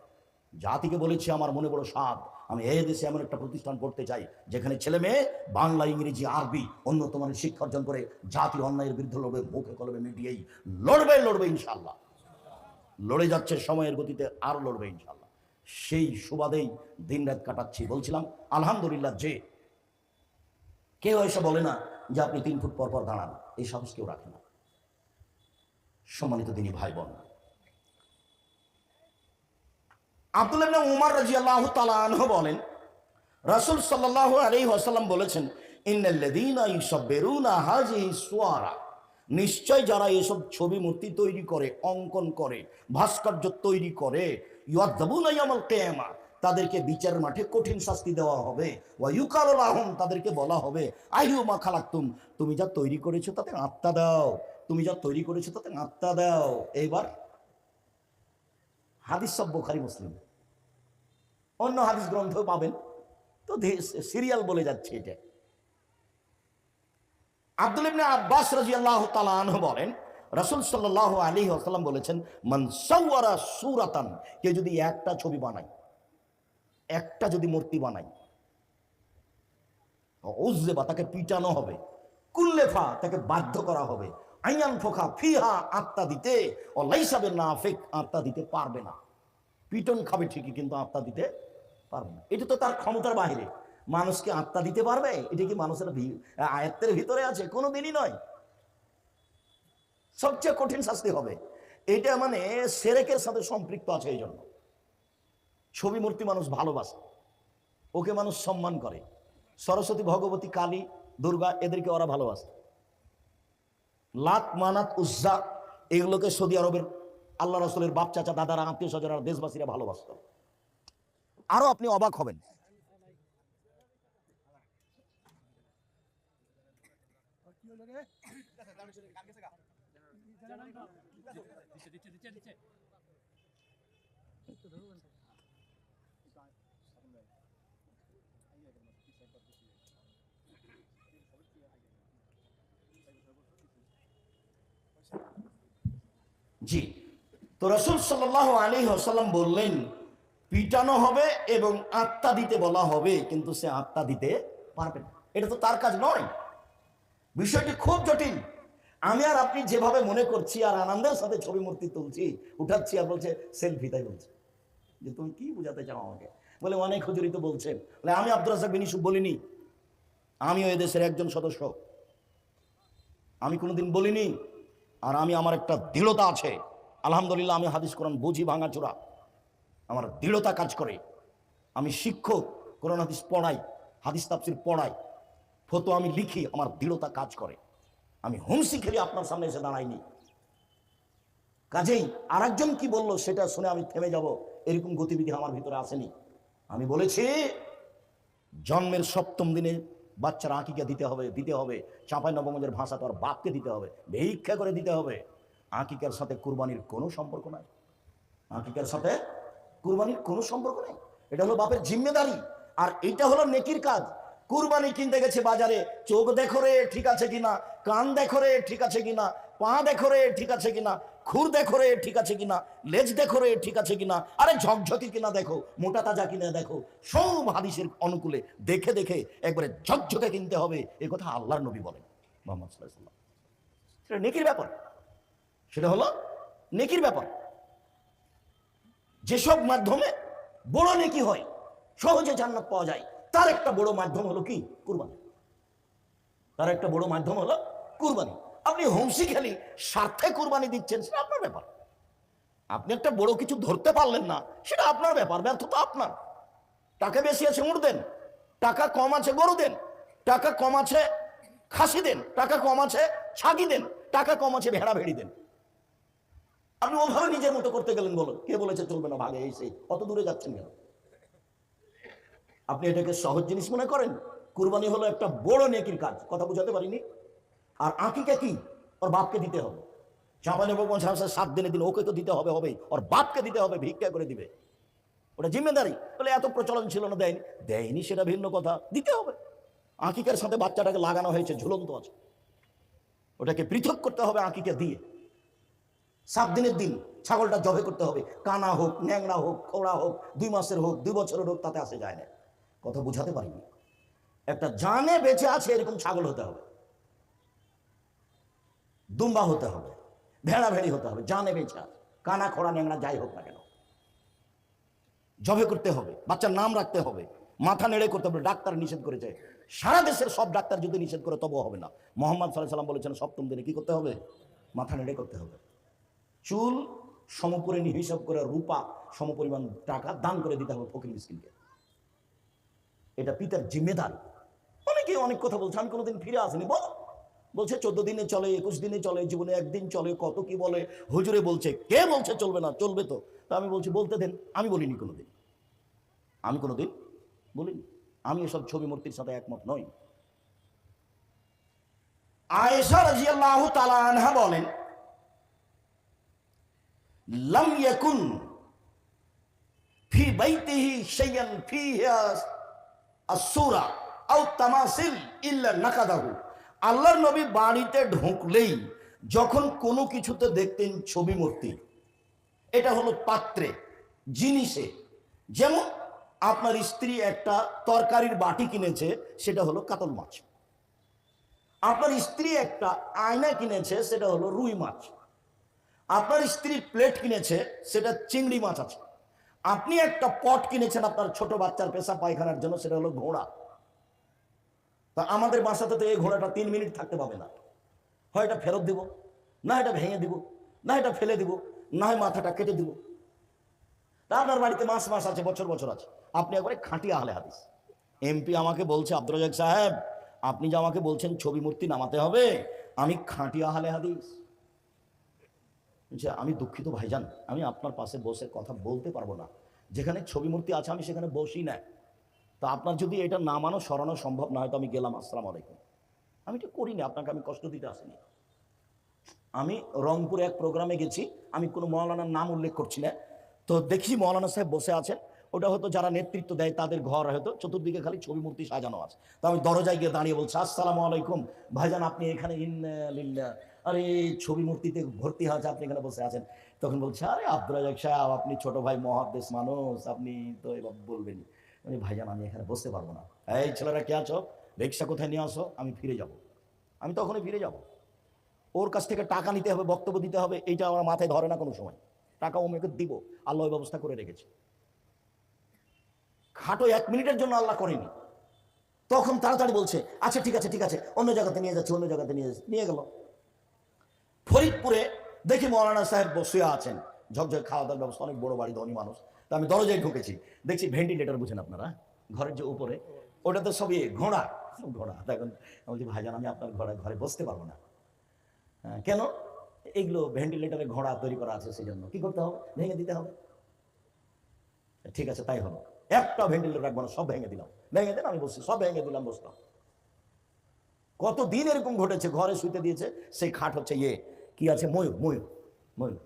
জাতিকে বলেছি, আমার মনে বড় স্বাদ, আমি এই দেশে এমন একটা প্রতিষ্ঠান করতে চাই যেখানে ছেলে মেয়ে বাংলা, ইংরেজি, আরবি উন্নত মানের শিক্ষা অর্জন করে জাতির অন্যায়ের বিরুদ্ধে লড়বে, মুখে কলমে মিডিয়াই লড়বে ইনশাআল্লাহ। লড়ে যাচ্ছে, সময়ের গতিতে আরো লড়বে ইনশাআল্লাহ। সেই সুবাদেই দিন রাত কাটাচ্ছি। বলছিলাম আলহামদুলিল্লাহ, যে কেউ এসে বলে না যে আপনি 3 ফুট পর পর দাঁড়ান, এই সাহস কেউ রাখে না। সম্মানিত দিনী ভাই বোন, আব্দুল্লাহ ইবনে উমর রাদিয়াল্লাহু তাআলা আনহু বলেন, রাসূল সাল্লাল্লাহু আলাইহি ওয়াসাল্লাম বলেছেন, ইন্নাল্লাযীনা ইউসাব্বিরুনা হাযিহি সুওয়ারা নিশ্চয় যারা এসব ছবি মূর্তি তৈরি করে, অঙ্কন করে, ভাস্কর্য তৈরি করে, ইউআযাবুনা ইয়াওমাল কিয়ামা, তাদেরকে বিচারের মাঠে কঠিন শাস্তি দেওয়া হবে। ওয়া ইউকালু লাহুম, তাদেরকে বলা হবে আইয়ুমা খালাকতুম, তুমি যা তৈরি করেছো তাতে আত্মা দাও, তুমি যা তৈরি করেছো তাতে আত্মা দাও। এইবার হাদিস সব বুখারী মুসলিম, অন্য হাদিস গ্রন্থও পাবেন, তো সিরিয়াল বলে যাচ্ছে এটা। আব্দুল ইবনে আব্বাস রাদিয়াল্লাহু তাআলা আনহু বলেন, রাসূল সাল্লাল্লাহু আলাইহি ওয়াসাল্লাম বলেছেন, মান সাওয়ারা সূরাতান, কে যদি একটা ছবি বানায়, একটা যদি মূর্তি বানায়, উযবা, তাকে পিটানো হবে, কুল্লেফা, তাকে বাধ্য করা হবে, আইয়ান ফোখা ফিহা, আত্মা দিতে, ও লাইসা বিনাফিক, আত্মা দিতে পারবে না। পিটন খাবে ঠিকই, কিন্তু আত্মা দিতে পারবে না। এটা তো তার ক্ষমতার বাইরে। মানুষকে আত্মা দিতে পারবে? এটা কি মানুষের আয়ত্তের ভিতরে আছে? কোনো দিনই নয়। সবচেয়ে কঠিন শাস্তি হবে এটা, মানে শিরকের সাথে সম্পৃক্ত আছে। এই জন্য ছবি মূর্তি মানুষ ভালোবাসে, ওকে মানুষ সম্মান করে। সরস্বতী, ভগবতী, কালী, দুর্গা, এদেরকে ওরা ভালোবাসে। লাত, মানাত, উজ্জা, এগুলোকে সৌদি আরবের আল্লাহ রাসূলের বাপ, চাচা, দাদারা, আত্মীয় স্বজনরা, দেশবাসীরা ভালোবাসত। আরো আপনি অবাক হবেন, জি, তো রাসূল সাল্লাল্লাহু আলাইহি ওয়াসাল্লাম বললেন পিটানো হবে এবং আত্মা দিতে বলা হবে, কিন্তু সে আত্মা দিতে পারবে না। এটা তো তার কাজ নয়। বিষয়টি খুব জটিল। আমি আর আপনি যেভাবে মনে করছি আর আনন্দের সাথে ছবি মূর্তি তুলছি, উঠাচ্ছি, আর বলছে সেলফি, তাই বলছে যে তুমি কি বুঝাতে চাও আমাকে। বলে অনেক হুজুরি তো বলছে। বলে আমি আব্দুর রাজ্জাক বিন ইউসুফ বলিনি, আমিও এদেশের একজন সদস্য, আমি কোনোদিন বলিনি। আর আমি, আমার একটা দৃঢ়তা আছে, আলহামদুলিল্লাহ। আমি হাদিস কোরআন বুঝি ভাঙাচোরা, আমার দৃঢ়তা কাজ করে। আমি শিক্ষক, কোরআন হাদিস পড়াই, হাদিস তাফসীর পড়াই, ফতোয়া আমি লিখি, আমার দৃঢ়তা কাজ করে। আমি হুমসি খেলে আপনার সামনে এসে দাঁড়াইনি। কাজেই আরেকজন কি বললো সেটা শুনে আমি থেমে যাব, এরকম গতিবিধি আমার ভিতরে আসেনি। আমি বলেছি জন্মের 7ম দিনে বাচ্চারা আকিকা দিতে হবে। চাঁপাইনবাবগঞ্জের ভাষা তো আর বাপকে দিতে হবে, ভিক্ষা করে দিতে হবে। আকিকার সাথে কুরবানির কোনো সম্পর্ক নাই। আকিকার সাথে কুরবানির কোনো সম্পর্ক নেই। এটা হলো বাপের জিম্মেদারি, আর এটা হলো নেকির কাজ। কুরবানি কিনতে গেছে বাজারে, চোখ দেখো রে ঠিক আছে কিনা, কান দেখো রে ঠিক আছে কিনা, পা দেখো রে ঠিক আছে কিনা, খুর দেখো রে ঠিক আছে কিনা, লেজ দেখো রে ঠিক আছে কিনা, আরে ঝকঝকি কিনা দেখো, মোটা তাজা কিনা দেখো, সব হাদিসের অনুকূলে দেখে দেখে একবারে ঝকঝকে কিনতে হবে। এ কথা আল্লাহর নবী বলেন, মুহাম্মদ সাল্লাল্লাহু আলাইহি ওয়াসাল্লাম। সেটা নেকির ব্যাপার, সেটা হলো নেকির ব্যাপার। যেসব মাধ্যমে বড় নেকি হয়, সহজে জান্নাত পাওয়া যায়, তার একটা বড় মাধ্যম হলো কি? কুরবানি। তার একটা বড় মাধ্যম হলো কুরবানি। আপনি হুমসি খেলি স্বার্থে কুরবানি দিচ্ছেন, সেটা আপনার ব্যাপার। আপনি একটা বড় কিছু ধরতে পারলেন না, সেটা আপনার ব্যাপার, ব্যর্থতা আপনার। টাকা বেশি আছে উঠ দেন, টাকা কম আছে গরু দেন, টাকা কম আছে খাসি দেন, টাকা কম আছে ছাগি দেন, টাকা কম আছে ভেড়া ভেড়ি দেন। আপনি ওভাবে নিজের মতো করতে গেলেন, বলুন কে বলেছে চলবে না, ভাগে এই অত দূরে যাচ্ছেন কেন? আপনি এটাকে সহজ জিনিস মনে করেন। কুরবানি হলো একটা বড় নেকির কাজ, কথা বুঝাতে পারিনি। আর আকিকা কি? ওর বাপকে দিতে হবে। চাঁপাইনবাবগঞ্জ 7 দিনের দিন ওকে তো দিতে হবে, ওর বাপকে দিতে হবে, ভিক্ষা করে দিবে, ওটা জিম্মেদারি। বলে এত প্রচলন ছিল না, দেয়নি সেটা ভিন্ন কথা, দিতে হবে। আকিকার সাথে বাচ্চাটাকে লাগানো হয়েছে, ঝুলন্ত আছে, ওটাকে পৃথক করতে হবে আকিকা দিয়ে। 7 দিনের দিন ছাগলটা জবে করতে হবে, কানা হোক, ন্যাংরা হোক, খোড়া হোক, 2 মাসের হোক, 2 বছরের হোক, তাতে আসে যায় না। কথা বুঝাতে পারিনি। একটা জানে বেঁচে আছে এরকম ছাগল হতে হবে, দুম্বা হতে হবে, ভেড়া ভেড়ি হতে হবে, জানে বেঁচে আছে, কানা খোড়া ন্যাংরা যাই হোক না কেন, জবে করতে হবে, বাচ্চার নাম রাখতে হবে, মাথা নেড়ে করতে হবে। ডাক্তার নিষেধ করেছে, সারা দেশের সব ডাক্তার যদি নিষেধ করে তবুও হবে না। মুহাম্মদ সাল্লাল্লাহু আলাইহি ওয়াসাল্লাম বলেছেন 7ম দিনে কি করতে হবে? মাথা নেড়ে করতে হবে। চুল সমপরিমাণ হিসাব করে রূপা সমপরিমাণ টাকা দান করে দিতে হবে ফকির মিসকিনকে। এটা পিতার জিম্মেদারি। অনেকে অনেক কথা বলছে, আমি কোনোদিন ফিরে আসিনি, বলছে 14 দিনে চলে, 21 দিনে চলে, জীবনে একদিন চলে, কত কি বলে। হুজুরে বলছে, কে বলছে চলবে না? চলবে তো। তা আমি বলছি বলতে দেন। আমি বলিনি কোনোদিন, আমি কোনোদিন বলিনি। আমি এসব ছবি মূর্তির সাথে একমত নই। আয়েশা রাদিয়াল্লাহু তাআলা আনহা বলেন, লাম ইয়াকুন ফি বাইতিহি শাইয়ান ফিহা আসসূরা আও তামাসিল ইল্লা নাকাদাহু। আল্লাহর নবী বাড়িতে ঢুকলেই যখন কোনো কিছুতে দেখতেন ছবি মূর্তি, এটা হলো পাত্রে, জিনিসে। যেমন আপনার স্ত্রী একটা তরকারির বাটি কিনেছে, সেটা হলো কাতল মাছ। আপনার স্ত্রী একটা আয়না কিনেছে, সেটা হলো রুই মাছ। আপনার স্ত্রী প্লেট কিনেছে, সেটা চিংড়ি মাছ আছে। আপনি একটা পট কিনেছেন আপনার ছোট বাচ্চার পেশাব পায়খানার জন্য, সেটা হলো ঘোড়া। তা আমাদের বাসাতে তো এই ঘোড়াটা 3 মিনিট থাকতে পাবে না। হয় এটা ফেরত দিব, না এটা ভেঙে দিব, না এটা ফেলে দিব, না হয় মাথাটা কেটে দিব। তা আপনার বাড়িতে মাস মাস আছে, বছর বছর আছে, আপনি একবারে খাঁটি আহলে হাদিস। এমপি আমাকে বলছে, আব্দুর রাজ্জাক সাহেব আপনি যে আমাকে বলছেন ছবি মূর্তি নামাতে হবে, আমি খাঁটি আহলে হাদিস। আমি দুঃখিত ভাইজান, আমি আপনার পাশে বসে কথা বলতে পারবো না। যেখানে ছবি মূর্তি আছে আমি সেখানে বসি না। তো আপনার যদি এটা নামানো সরানো সম্ভব না হয় তো আমি গেলাম, আসসালামু আলাইকুম। আমি এটা করি না, আপনাকে আমি কষ্ট দিতে আসিনি। আমি রংপুরে এক প্রোগ্রামে গেছি, আমি কোনো মৌলানার নাম উল্লেখ করছি না। তো দেখি মৌলানা সাহেব বসে আছেন, ওটা হয়তো যারা নেতৃত্ব দেয় তাদের ঘর, হয়তো চতুর্দিকে খালি ছবি মূর্তি সাজানো আছে। তো আমি দরজায় গিয়ে দাঁড়িয়ে বলছি, আসসালামু আলাইকুম ভাইজান, আপনি এখানে ইন্নালিল্লাহ, আরে ছবি মূর্তিতে ভর্তি আছে, আপনি এখানে বসে আছেন। তখন বলছে, আরে আব্দুর রাজ্জাক সাহেব আপনি ছোট ভাই মহাদ্দেশ মানুষ, আপনি তো এবার বলবেন। মানে ভাইজান আমি এখানে বসতে পারবো না। এই ছেলেরা কে আছো, রিক্সা কোথায় নিয়ে আসো, আমি ফিরে যাব। আমি তখনই ফিরে যাব। ওর কাছ থেকে টাকা নিতে হবে, বক্তব্য দিতে হবে, এইটা আমার মাথায় ধরে না কোনো সময়। টাকা ওকে দিব, আল্লাহ ব্যবস্থা করে রেখেছে। খাটো 1 মিনিটের জন্য আল্লাহ করেনি। তখন তাড়াতাড়ি বলছে, আচ্ছা ঠিক আছে ঠিক আছে, অন্য জায়গাতে নিয়ে যাচ্ছে, অন্য জায়গাতে নিয়ে গেল। ফরিদপুরে দেখি মৌলানা সাহেব বসে আছেন, ঝকঝক খাওয়া দাওয়ার ব্যবস্থা, অনেক বড় বাড়ি, ধনী মানুষ। তো আমি দরজায় ঢুকেছি, দেখছি ভেন্টিলেটর, বুঝেন আপনারা, ঘরের যে উপরে ওটাতে সবই ঘোড়া ঘোড়া। তখন আমি বলছি, ভাইজান আমি আপনার ঘরে বসতে পারবো না। কেন? এগুলো ভেন্টিলেটরে ঘোড়া তৈরি করা আছে, সেই জন্য কি করতে হবে, ভেঙে দিতে হবে। ঠিক আছে তাই হলো, একটা ভেন্টিলেটর রাখবো না, সব ভেঙে দিলাম। ভেঙে দেন, আমি বসছি, সব ভেঙে দিলাম, বসলাম। কতদিন এরকম ঘটেছে, ঘরে শুইতে দিয়েছে, সেই খাট হচ্ছে কি আছে, ময়ূর ময়ূর ময়ূর।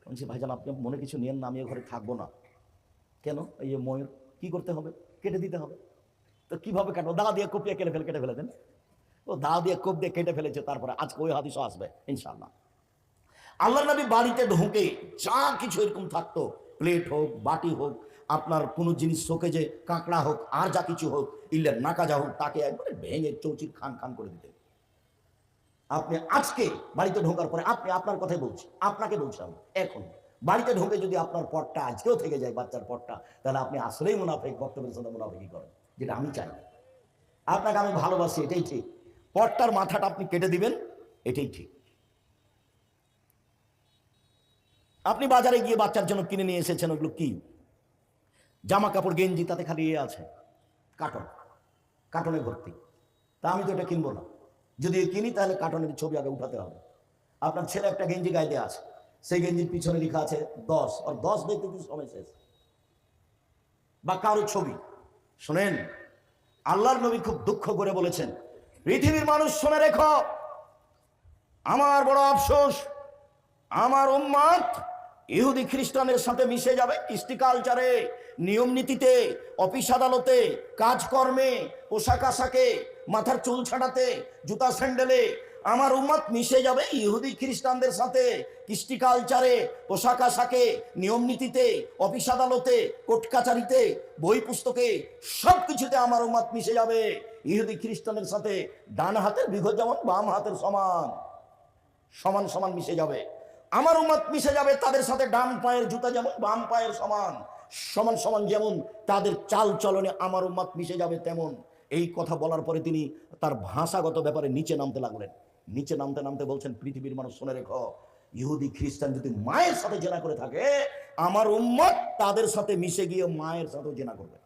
বলছি, ভাইজান আপনি মনে কিছু নিয়েন না, আমি ঘরে থাকবো না। কেন? এই যে ময়ূর কি করতে হবে, কেটে দিতে হবে। তো কিভাবে কাটবো? দা দিয়ে কোপ দিয়ে কেটে ফেলে দেন। ও দা দিয়ে কোপ দিয়ে কেটে ফেলেছে, তারপরে আজকে ওই হাদিসও আসবে ইনশাআল্লাহ। আল্লাহর নবী বাড়িতে ঢুকে যা কিছু এরকম থাকতো, প্লেট হোক, বাটি হোক, আপনার কোনো জিনিস শোকে যে কাঁকড়া হোক, আর যা কিছু হোক, ইল্লের নাকাজা হোক, তাকে একবারে ভেঙে চৌচির খান খান করে দিতেন। আপনি আজকে বাড়িতে ঢোকার পরে, আপনি আপনার কথাই বলছি, আপনাকে বলছি, এখন বাড়িতে ঢুকে যদি আপনার পটটা আজকেও থেকে যায়, বাচ্চার পটটা, তাহলে আপনি আসলেই মুনাফিক, বক্তব্যের সাথে মুনাফিকি করেন, যেটা আমি চাই। আপনাকে আমি ভালোবাসি, এটাই ঠিক। পটটার মাথাটা আপনি কেটে দিবেন, এটাই ঠিক। আপনি বাজারে গিয়ে বাচ্চার জন্য কিনে নিয়ে এসেছেন, ওগুলো কি জামা কাপড় গেঞ্জি, তাতে খালি আছে কার্টনে ভর্তি। তা আমি তো এটা কিনবো না, যদি কিনি তাহলে কার্টনের ছবি আগে উঠাতে হবে। আপনার ছেলে একটা গেঞ্জি গায়ে দেওয়া আছে, সেই গেঞ্জির পিছনে লেখা আছে 10, আর 10 দেখতে কিছু সময় শেষ, বা কারো ছবি। শোনেন, আল্লাহর নবী খুব দুঃখ করে বলেছেন, পৃথিবীর মানুষ শুনে রেখো, আমার বড় আফসোস, আমার উম্মত ইহুদি খ্রিস্টানের সাথে মিশে যাবে। কৃষ্টি কালচারে, নিয়ম নীতিতে, অফিস আদালতে, কাজকর্মে, পোশাক আশাকে, মাথার চুল ছাড়াতে, জুতা স্যান্ডেলে আমার উম্মত মিশে যাবে ইহুদি খ্রিস্টানদের সাথে। কৃষ্টি কালচারে, পোশাক আশাকে, নিয়ম নীতিতে, অফিস আদালতে, কোর্ট কাচারিতে, বই পুস্তকে, সব কিছুতে আমার উম্মত মিশে যাবে ইহুদি খ্রিস্টানের সাথে। ডান হাতের বিঘত যেমন বাম হাতের সমান, সমান সমান মিশে যাবে। আমার উম্মত মিশে যাবে তাদের সাথে, ডান পায়ের জুতা যেমন বাম পায়ের সমান, সমান সমান যেমন তাদের চাল চলনে আমার উম্মত মিশে যাবে তেমন। এই কথা বলার পরে তিনি তার ভাষাগত ব্যাপারে নিচে নামতে লাগলেন। নিচে নামতে নামতে বলছেন, পৃথিবীর মানুষ শুনে রেখো, ইহুদি খ্রিস্টান যদি মায়ের সাথে জেনা করে থাকে, আমার উম্মত তাদের সাথে মিশে গিয়ে মায়ের সাথেও জেনা করবে।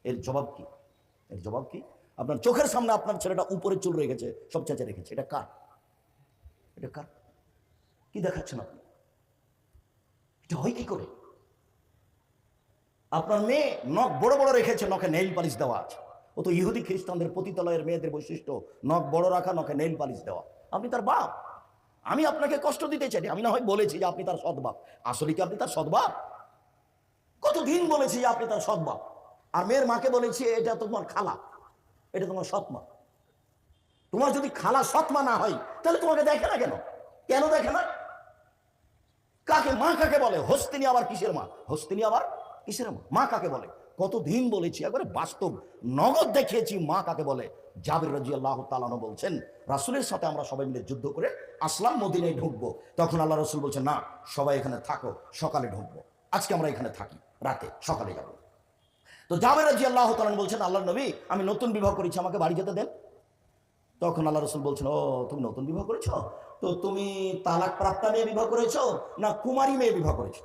এর জবাব কি? এর জবাব কি? আপনার চোখের সামনে আপনার ছেলেটা উপরে চুল রেখেছে, সব চেঁচে রেখেছে, এটা কার? এটা কার? কি দেখাচ্ছেন আপনি? এটা হয় কি করে? আপনার মেয়ে নখ বড় বড় রেখেছে, নখে নেইল পালিশ দেওয়া আছে। ও তো ইহুদি খ্রিস্টানদের পতিতালয়ের মেয়েদের বৈশিষ্ট্য, নখ বড় রাখা, নখে নেইল পালিশ দেওয়া। আপনি তার বাপ। আমি আপনাকে কষ্ট দিতে চাই, আমি না হয় বলেছি যে আপনি তার সৎবাপ। আসলে কি আপনি তার সৎবাপ? কতদিন বলেছি যে আপনি তার সৎবাপ। আর মেয়ের মাকে বলেছি এটা তোমার খালা, এটা তোমার সৎমা। তোমার যদি খালা সৎমা না হয় তাহলে তোমাকে দেখে না কেন? কেন দেখে না? কাকে মা কাকে বলে? হস্তিনী আবার কিসের মা? হস্তিনী আবার কিসের মা? মা কাকে বলে? কতদিন বলেছি, একবারে বাস্তব নগদ দেখিয়েছি মা কাকে বলে। জাবের রাদিয়াল্লাহু তাআলা আনহু বলছেন, রাসূলের সাথে আমরা সবাই মিলে যুদ্ধ করে আসলাম, মদিনায় ঢুকবো। তখন আল্লাহ রাসূল বলছেন, না, সবাই এখানে থাকো, সকালে ঢুকবো। আজকে আমরা এখানে থাকি, রাতে সকালে যাব। তো জাবের রাদিয়াল্লাহু তাআলা বলছেন, আল্লাহর নবী, আমি নতুন বিবাহ করেছি, আমাকে বাড়ি যেতে দেন। তখন আল্লাহ রাসূল বলছেন, ও তুমি নতুন বিবাহ করেছো? তো তুমি তালাক প্রাপ্তা মেয়ে বিবাহ করেছো না কুমারী মেয়ে বিবাহ করেছো?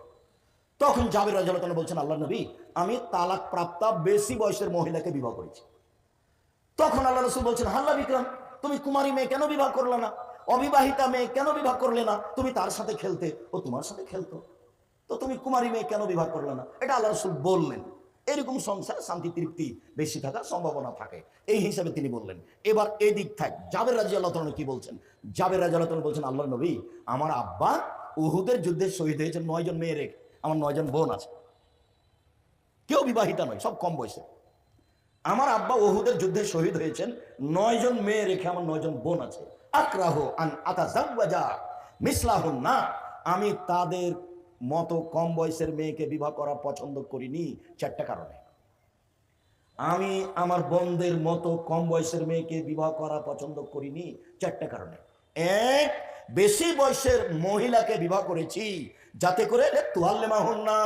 তখন জাবের রাদিয়াল্লাহু তাআলা বলছেন, আল্লাহর নবী, আমি তালাক প্রাপ্তা বেশি বয়সের মহিলাকে বিবাহ করেছি। তখন আল্লাহ রাসূল বলছেন, হাল্লা বিক্রম, তুমি কুমারী মেয়ে কেন বিবাহ করলে না? অবিবাহিতা মেয়ে কেন বিবাহ করলে না? তুমি তার সাথে খেলতে, ও তোমার সাথে খেলতো, তো তুমি কুমারী মেয়ে কেন বিবাহ করলে না? এটা আল্লাহ রাসূল বললেন। এরকম সংসার শান্তি তৃপ্তি বেশি থাকার সম্ভাবনা থাকে, এই হিসাবে তিনি বললেন। এবার এদিক থাক, জাবের রাদিয়াল্লাহু তাআলা কি বলছেন? জাবের রাদিয়াল্লাহু তাআলা বলছেন, আল্লাহর নবী, আমার আব্বা উহুদের যুদ্ধে শহীদ হয়েছে 9 জন মেয়ে রেখে। আমার 9 জন বোন আছে, কেউ বিবাহিতা নয়, সব কম বয়সে। আমার আব্বা উহুদের যুদ্ধে শহীদ হয়েছেন, 9 জন মেয়ে রেখে আমার 9 জন বোন আছে। আকরাহু আন আতাজাওয়াজা মিসলাহুন্না, আমি তাদের মতো কম বয়সের মেয়েকে বিবাহ করা পছন্দ করিনি 4টা কারণে। আমি আমার বোনদের মতো কম বয়সের মেয়েকে বিবাহ করা পছন্দ করিনি 4টা কারণে। এক, বেশি বয়সের মহিলাকে বিবাহ করেছি যাতে করে তুয়াল্লেমাহুন্না,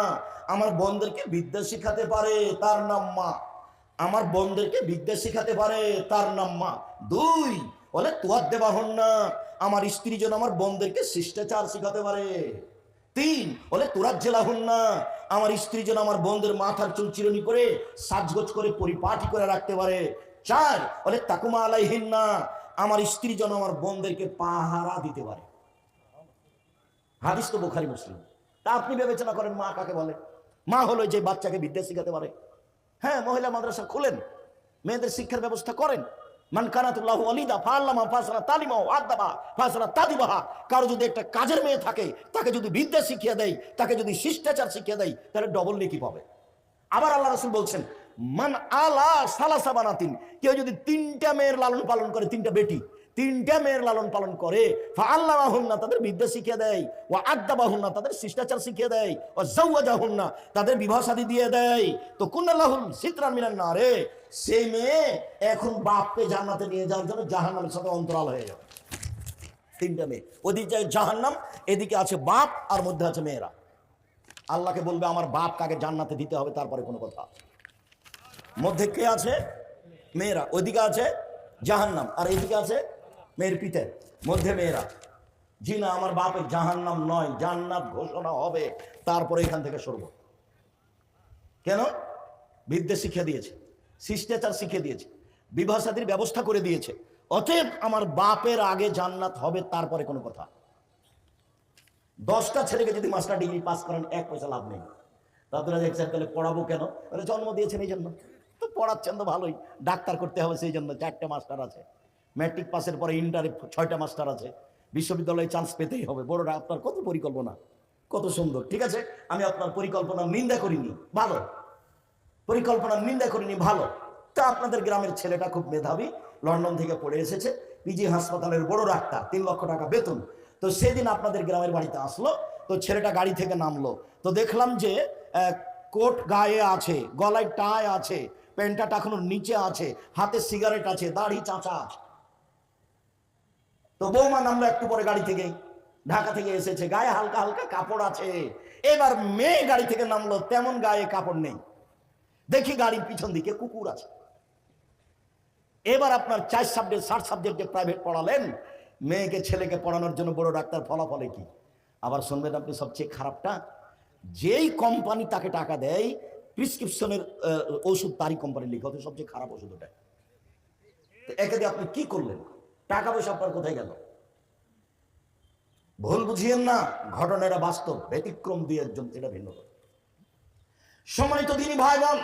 আমার বোনদেরকে বিদ্যা শিখাতে পারে, তার নাম মা। আমার বোনদেরকে বিদ্যা শিখাতে পারে, তার নাম মা। 2, বলে তুয়াদ্দেবাহুন্না, আমার স্ত্রী যেন আমার বোনদেরকে শিষ্টাচার শিখাতে পারে। 3, বলে তুরাজ্জেলাহুন্না, আমার স্ত্রী যেন আমার বোনদের মাথার চুল চিরুনি করে সাজগোজ করে পরিপাটি করে রাখতে পারে। 4, বলে তাকুমা আলাইহিন্না, আমার স্ত্রী যেন আমার বোনদেরকে পাহারা দিতে পারে। হাদিস তো বুখারী মুসলিম। তা আপনি বিবেচনা করেন মা কাকে বলে? মা হলো যে বাচ্চাকে বিদ্যা শিখাতে পারে। হ্যাঁ, মহিলা মাদ্রাসা খোলেন, মেয়েদের শিক্ষার ব্যবস্থা করেন। মান কানাতুল্লাহু ওয়ালিদা ফাআল্লামা ফাসরা তালিমা ওয়াদাবা ফাসরা তাদিবাহা, কারো যদি একটা কাজের মেয়ে থাকে, তাকে যদি বিদ্যা শিখিয়ে দেয়, তাকে যদি শিষ্টাচার শিখিয়ে দেয়, তাহলে ডবল নেকি পাবে। আবার আল্লাহ রাসূল বলছেন, মান আলা সালাসা বানাতিন, কেউ যদি 3টা মেয়ের লালন পালন করে, 3টা বেটি, 3টা মেয়ের লালন পালন করে, ফাআল্লামাহুন্না, তাদের বিদ্যা শিখিয়ে দেয়, ওয়া আদাবাহুন্না, তাদের শিষ্টাচার শিখিয়ে দেয়, ওয়া যাওয়াজাহুন্না, তাদের বিবাহ শাদী দিয়ে দেয়, তো কুনাল্লাহুম সিতরান মিনান নারে, সেই মেয়ে এখন বাপকে জান্নাতে নিয়ে যাওয়ার জন্য জাহান্নামের সাথে অন্তরাল হয়ে যাবে। 3টা মেয়ে, ওদিকে জাহান্নাম, এদিকে আছে বাপ, আর মধ্যে আছে মেয়েরা। আল্লাহকে বলবে আমার বাপ কাকে জান্নাতে দিতে হবে, তারপরে কোনো কথা। মধ্যে কে আছে? মেয়েরা। ওইদিকে আছে জাহান্নাম, আর এইদিকে আছে মেয়ের পিঠে, মধ্যে মেয়েরা। জি না, আমার বাপের জাহান্নাম নয়, জান্নাত ঘোষণা হবে, তারপরে এখান থেকে সরব। কেন? বিদ্যা শিক্ষা দিয়েছে, শিষ্টাচার শিখিয়ে দিয়েছে, বিবাহ শাদীর ব্যবস্থা করে দিয়েছে। অতএব আমার বাপের আগে জান্নাত হবে, তারপরে কোনো কথা। 10টা ছেলেকে যদি মাস্টার ডিগ্রি পাস করেন, 1 পয়সা লাভ নেই। তাদের দেখছেন, তাহলে পড়াবো কেন? জন্ম দিয়েছেন এই জন্য, তো পড়াচ্ছেন তো ভালোই, ডাক্তার করতে হবে সেই জন্য 4টা মাস্টার আছে। ম্যাট্রিক পাসের পরে ইন্টারে 6টা মাস্টার আছে। বিশ্ববিদ্যালয়ে চান্স পেতেই হবে। বড়রা, আপনার কত পরিকল্পনা, কত সুন্দর। ঠিক আছে, আমি আপনার পরিকল্পনার নিন্দা করিনি, ভালো পরিকল্পনার নিন্দা করিনি, ভালো। তা আপনাদের গ্রামের ছেলেটা খুব মেধাবী, লন্ডন থেকে পড়ে এসেছে, পিজি হাসপাতালের বড় ডাক্তার, 3 লক্ষ টাকা বেতন। তো সেদিন আপনাদের গ্রামের বাড়িতে আসলো, তো ছেলেটা গাড়ি থেকে নামলো, তো দেখলাম যে কোট গায়ে আছে, গলায় টাই আছে, প্যান্টটা টাকানোর নিচে আছে, হাতে সিগারেট আছে, দাড়ি চাঁচা আছে। তো বৌমা নামলো একটু পরে গাড়ি থেকে, ঢাকা থেকে এসেছে, গায়ে হালকা হালকা কাপড় আছে। এবার মেয়ে গাড়ি থেকে নামলো, তেমন গায়ে কাপড় নেই। দেখি গাড়ির পিছন দিকে কুকুর আছে। এবার আপনার 4 সাবজেক্ট 60 সাবজেক্টে প্রাইভেট পড়ালেন, মেয়েকে ছেলেকে পড়ানোর জন্য বড় ডাক্তার, ফলাফলে কি? আবার শুনবেন আপনি সবচেয়ে খারাপটা, যেই কোম্পানি তাকে টাকা দেয়, প্রেসক্রিপশনের ওষুধ তারই কোম্পানি লিখে, হতে সবচেয়ে খারাপ ওষুধ ওটা। একে দিয়ে আপনি কি করলেন? টাকা পয়সা আপনার কোথায় গেল? ভুল বুঝিয়েন না, ঘটনাটা বাস্তব, ব্যতিক্রম দিয়ে একজন, এটা ভিন্ন কথা। সম্মানিত দিনী ভাই বোন,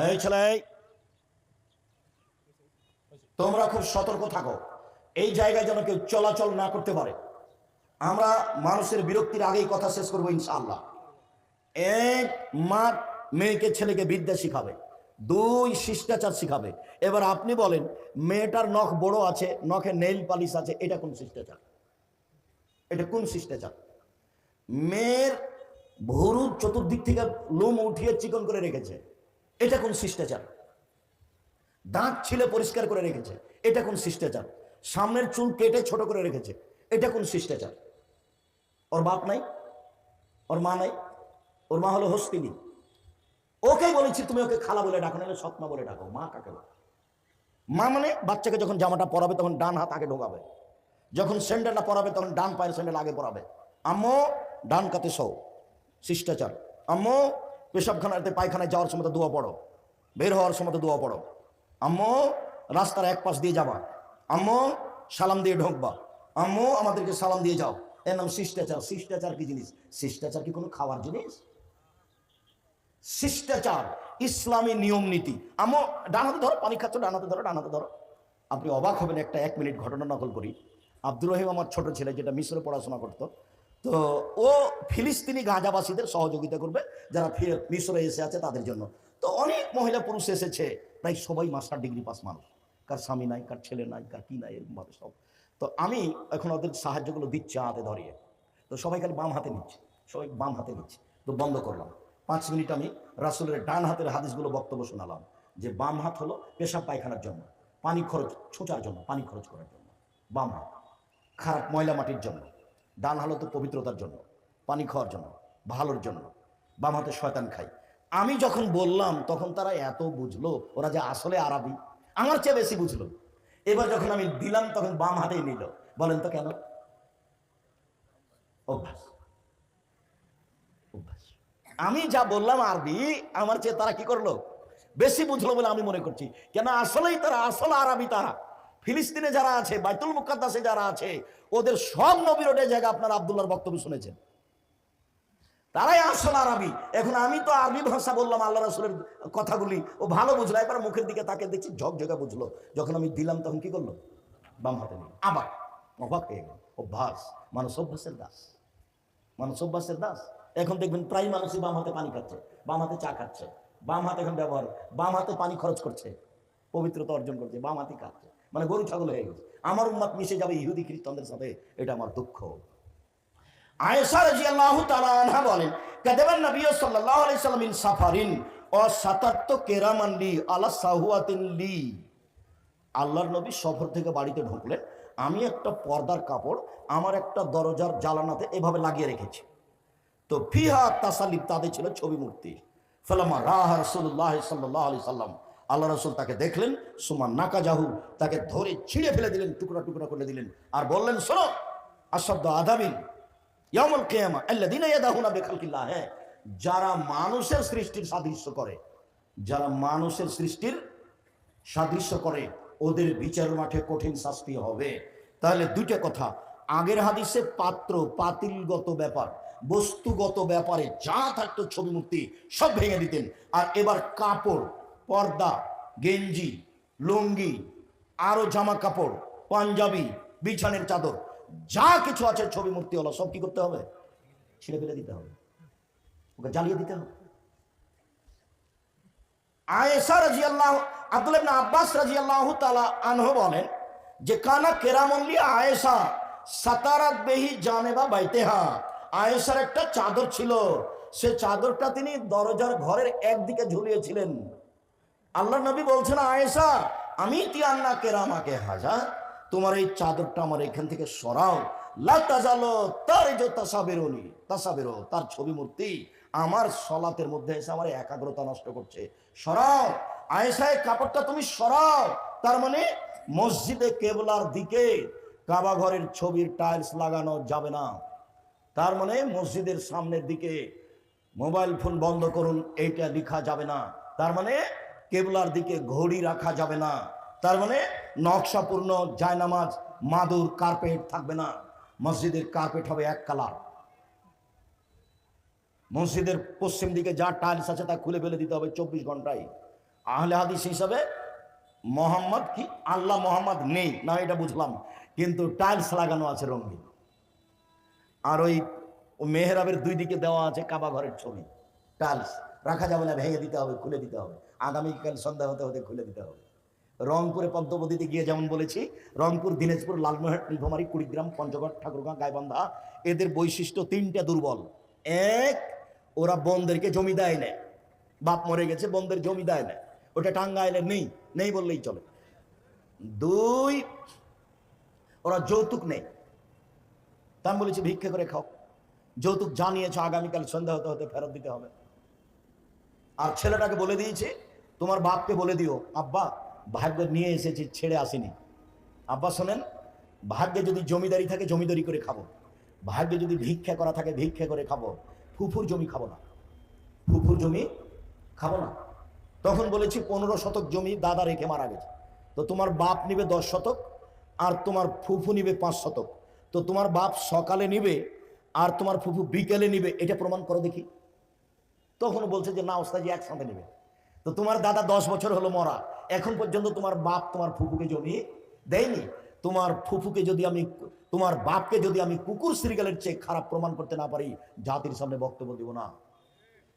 এই ছেলে, তোমরা খুব সতর্ক থাকো, এই জায়গায় যেন কেউ চলাচল না করতে পারে। আমরা মানুষের বিরক্তির আগেই কথা শেষ করবো ইনশাআল্লাহ। এক, মা মেয়েকে ছেলেকে বিদ্যা শিখাবে। দুই, শিষ্টাচার শিখাবে। এবার আপনি বলেন, মেয়েটার নখ বড় আছে, নখে নেইল পালিশ আছে, এটা কোন শিষ্টাচার? এটা কোন শিষ্টাচার? মেয়ের ভুরু চতুর্দিক থেকে লোম উঠিয়ে চিকন করে রেখেছে, এটা কোন শিষ্টাচার? দাঁত ছিলে পরিষ্কার করে রেখেছে, এটা কোন শিষ্টাচার? সামনের চুল কেটে ছোট করে রেখেছে, এটা কোন শিষ্টাচার? ওর বাপ নাই, ওর মা নাই, ওর মা হলো হস্তিনী, ওকে বলেছি তুমি ওকে খালা বলে ডাকো, নাহলে সৎমা বলে ডাকো। মা কাকে বলে? মা মানে বাচ্চাকে যখন জামাটা পরাবে তখন ডান হাত আগে ঢোকাবে, যখন স্যান্ডেলটা পরাবে তখন ডান পায়ের স্যান্ডেল আগে পরাবে। আম্মু ডান কাতে সও, শিষ্টাচার। আম্মু পেশাবখানাতে পায়খানায় যাওয়ার সময় দোয়া পড়ো, বের হওয়ার সময় দোয়া পড়ো। আম্মু রাস্তার এক পাশ দিয়ে যাবা, আম্মু সালাম দিয়ে ঢোকবা, আম্মু আমাদেরকে সালাম দিয়ে যাও, এর নাম শিষ্টাচার। শিষ্টাচার কি জিনিস? শিষ্টাচার কি কোনো খাওয়ার জিনিস? শিষ্টাচার ইসলামী নিয়ম নীতি। আম্মু ডান হাতে ধরো, পানি খাচ্ছ, ডান হাতে ধরো, ডান হাতে ধরো। আপনি অবাক হবেন, একটা 1 মিনিট ঘটনা নকল করি। আব্দুর রহিম আমার ছোট ছেলে, যেটা মিশরে পড়াশোনা করতো, তো ও ফিলিস্তিনি গাজাবাসীদের সহযোগিতা করবে, যারা মিশরে এসে আছে তাদের জন্য। তো অনেক মহিলা পুরুষ এসেছে, প্রায় সবাই মাস্টার ডিগ্রি পাস মানুষ, কার স্বামী নাই, কার ছেলে নাই, কার কি নাই, এরকম ভাবে সব। তো আমি এখন ওদের সাহায্যগুলো দিচ্ছি হাতে ধরিয়ে, তো সবাই খালি বাম হাতে নিচ্ছে, সবাই বাম হাতে নিচ্ছে। তো বন্ধ করলাম, 5 মিনিট আমি রাসূলের ডান হাতের হাদিসগুলো বক্তব্য শোনালাম, যে বাম হাত হলো পেশাব পায়খানার জন্য, পানি খরচ ছোঁচার জন্য, পানি খরচ করার জন্য বাম হাত, খারাপ ময়লা মাটির জন্য। ডান হলো তো পবিত্রতার জন্য, পানি খাওয়ার জন্য, ভালোর জন্য। বাম হাতে শয়তান খাই। আমি যখন বললাম তখন তারা এত বুঝলো, ওরা যে আসলে আরবি, আমার চেয়ে বেশি বুঝলো। এবার যখন আমি দিলাম তখন বাম হাতেই নিল। বলেন তো কেন? অভ্যাস, অভ্যাস। আমি যা বললাম আরবি, আমার চেয়ে তারা কি করলো? বেশি বুঝলো বলে আমি মনে করছি। কেন? আসলেই তারা আসল আরবি। তারা ফিলিস্তিনে যারা আছে, বাইতুল মুকাদ্দাসে যারা আছে, ওদের সব নবীর ওটা জায়গা আপনারা আব্দুল্লাহর বক্তব্য শুনেছেন, তারাই আসল আরবি। এখন আমি তো আরবি ভাষা বললাম, আল্লাহ রাসূলের কথাগুলি ও ভালো বুঝলো। একবার মুখের দিকে তাকে দেখছি ঝকঝকা বুঝলো। যখন আমি দিলাম তখন কি করলো? বাম হাতে নিল। আবার অবাক হয়ে গেল। অভ্যাস, মানুষ অভ্যাসের দাস, মানুষ অভ্যাসের দাস। এখন দেখবেন প্রায় মানুষই বাম হাতে পানি খাচ্ছে, বাম হাতে চা খাচ্ছে, বাম হাতে এখন ব্যবহার, বাম হাতে পানি খরচ করছে, পবিত্রতা অর্জন করছে, বাম হাতে খাচ্ছে। মানে গরু ছাগল হয়ে গেছে। আমার উম্মত মিশে যাবে ইহুদি খ্রিস্টানদের সাথে, এটা আমার দুঃখ। আয়েশা রাদিয়াল্লাহু তাআলা আনহা বলেন, কাদাবান নবী সাল্লাল্লাহু আলাইহি সাল্লাম ইন সাফারিন ওয়া সাতাত্তু কিরামান লি আলা সাহুয়াতিন লি। আল্লাহর নবী সফর থেকে বাড়িতে ঢুকলেন, আমি একটা পর্দার কাপড় আমার একটা দরজার জানালাতে এভাবে লাগিয়ে রেখেছি। তো ফিহা তাসালিব, তাদের ছিল ছবি মূর্তি। ফালামা রাহা রাসূলুল্লাহ সাল্লাল্লাহু আলাইহি সাল্লাম, আল্লাহ রাসূল তাকে দেখলেন, সুমা নাকাজাহু, তাকে ধরে ছিঁড়ে ফেলে দিলেন, টুকরা টুকরা করে দিলেন, আর বললেন, শোনো, আশাদ্দু আযাবিন ইয়াউমুল কিয়ামা আল্লাযীনা ইয়াদাহুনা বিখালকিল্লাহ, হ্যাঁ, যারা মানুষের সৃষ্টির সাদৃশ্য করে, যারা মানুষের সৃষ্টির সাদৃশ্য করে, ওদের বিচার মাঠে কঠিন শাস্তি হবে। তাহলে দুইটা কথা, আগের হাদিসে পাত্র পাতিলগত ব্যাপার, বস্তুগত ব্যাপারে যা থাকতো ছবি মূর্তি সব ভেঙে দিতেন। আর এবার কাপড়, পর্দা, গেঞ্জি, লুঙ্গি, আরো জামা কাপড়, পাঞ্জাবি, বিছানের চাদর, যা কিছু আছে ছবি মূর্তি হলো, সব কি করতে হবে? ছিঁড়ে ফেলে দিতে হবে, ওকে জ্বালিয়ে দিতে হবে। আয়েশা রাদিয়াল্লাহু, আব্দুল্লাহ ইবনে আব্বাস রাদিয়াল্লাহু তাআলা আনহু বলেন যে কানা কেরামুল্লি আয়েশা সাতারাত বেহি জানেবা বাইতেহা, আয়েশার একটা চাদর ছিল, সে চাদরটা তিনি দরজার ঘরের একদিকে ঝুলিয়েছিলেন। আল্লাহ নবী বলছেন, আয়েশা আমি তিয়ান্না কেরামাকে হাজা, তোমার এই চাদরটা আমার এখান থেকে সরাও। লা তাজালো তার যে তাসাবিরুনি তাসাবিরু, তার ছবি মূর্তি আমার সলাতের মধ্যে এসে আমার একাগ্রতা নষ্ট করছে, সরাও। আয়েশা এই কাপড়টা তুমি সরাও। তার মানে মসজিদে কেবলার দিকে কাবা ঘরের ছবির টাইলস লাগানো যাবে না। তার মানে মসজিদের সামনের দিকে মোবাইল ফোন বন্ধ করুন, এইটা লেখা যাবে না। তার মানে কেবলার দিকে ঘড়ি রাখা যাবে না, তার মানে নকশাপূর্ণ জায়নামাজ, মাদুর, কার্পেট থাকবে না। মসজিদের কার্পেট হবে এক কালার। মসজিদের পশ্চিম দিকে যা টাইলস আছে তা খুলে ফেলে দিতে হবে 24 ঘন্টায়। আহলে হাদিস হিসাবে মোহাম্মদ কি আল্লাহ মোহাম্মদ নেই না, এটা বুঝলাম, কিন্তু টাইলস লাগানো আছে রঙিন। আর ওই মেহরাবের দুই দিকে দেওয়া আছে কাবা ঘরের ছবি। টাইলস রাখা যাবে না, ভেঙে দিতে হবে, খুলে দিতে হবে, আগামীকাল সন্ধ্যা হতে হতে খুলে দিতে হবে। রংপুরে পদ্মবতীতে গিয়ে যেমন বলেছি, রংপুর, দিনাজপুর, লালমোহন, নীলফামারী, কুড়িগ্রাম, পঞ্চগড়, ঠাকুরগাঁ, গাইবান্ধা, এদের বৈশিষ্ট্য তিনটা দুর্বল। এক, ওরা বোনদেরকে জমি দেয় না, বাপ মরে গেছে বোনদের জমি দেয় না, ওটা টাঙ্গাইলে নেই, নেই বললেই চলে। দুই, ওরা যৌতুক নেই। তা আমি বলেছি ভিক্ষা করে খাও, যৌতুক জানিয়েছ আগামীকাল সন্ধ্যা হতে হতে ফেরত দিতে হবে। আর ছেলেটাকে বলে দিয়েছে, তোমার বাপকে বলে দিও, আব্বা ভাগ্য নিয়ে এসেছি, ছেড়ে আসেনি। আব্বা শোনেন, ভাগ্যে যদি জমিদারি থাকে জমিদারি করে খাবো, ভাগ্যে যদি ভিক্ষা করা থাকে ভিক্ষা করে খাবো, ফুফুর জমি খাবো না, ফুফুর জমি খাবো না। তখন বলেছি 15 শতক জমি দাদা রেখে মারা গেছে, তো তোমার বাপ নিবে 10 শতক আর তোমার ফুফু নিবে 5 শতক, তো তোমার বাপ সকালে নিবে আর তোমার ফুফু বিকেলে নিবে, এটা প্রমাণ করো দেখি। তখন বলছে যে না ওস্তাদ একসাথে নেবে। তো তোমার দাদা 10 বছর হলো মরা, এখন পর্যন্ত তোমার বাপ তোমার ফুফুকে জমি দেয়নি। তোমার ফুফুকে যদি আমি, তোমার বাপকে যদি আমি কুকুর শ্রীগালের চেয়ে খারাপ প্রমাণ করতে না পারি, জাতির সামনে বক্তব্য দিব না।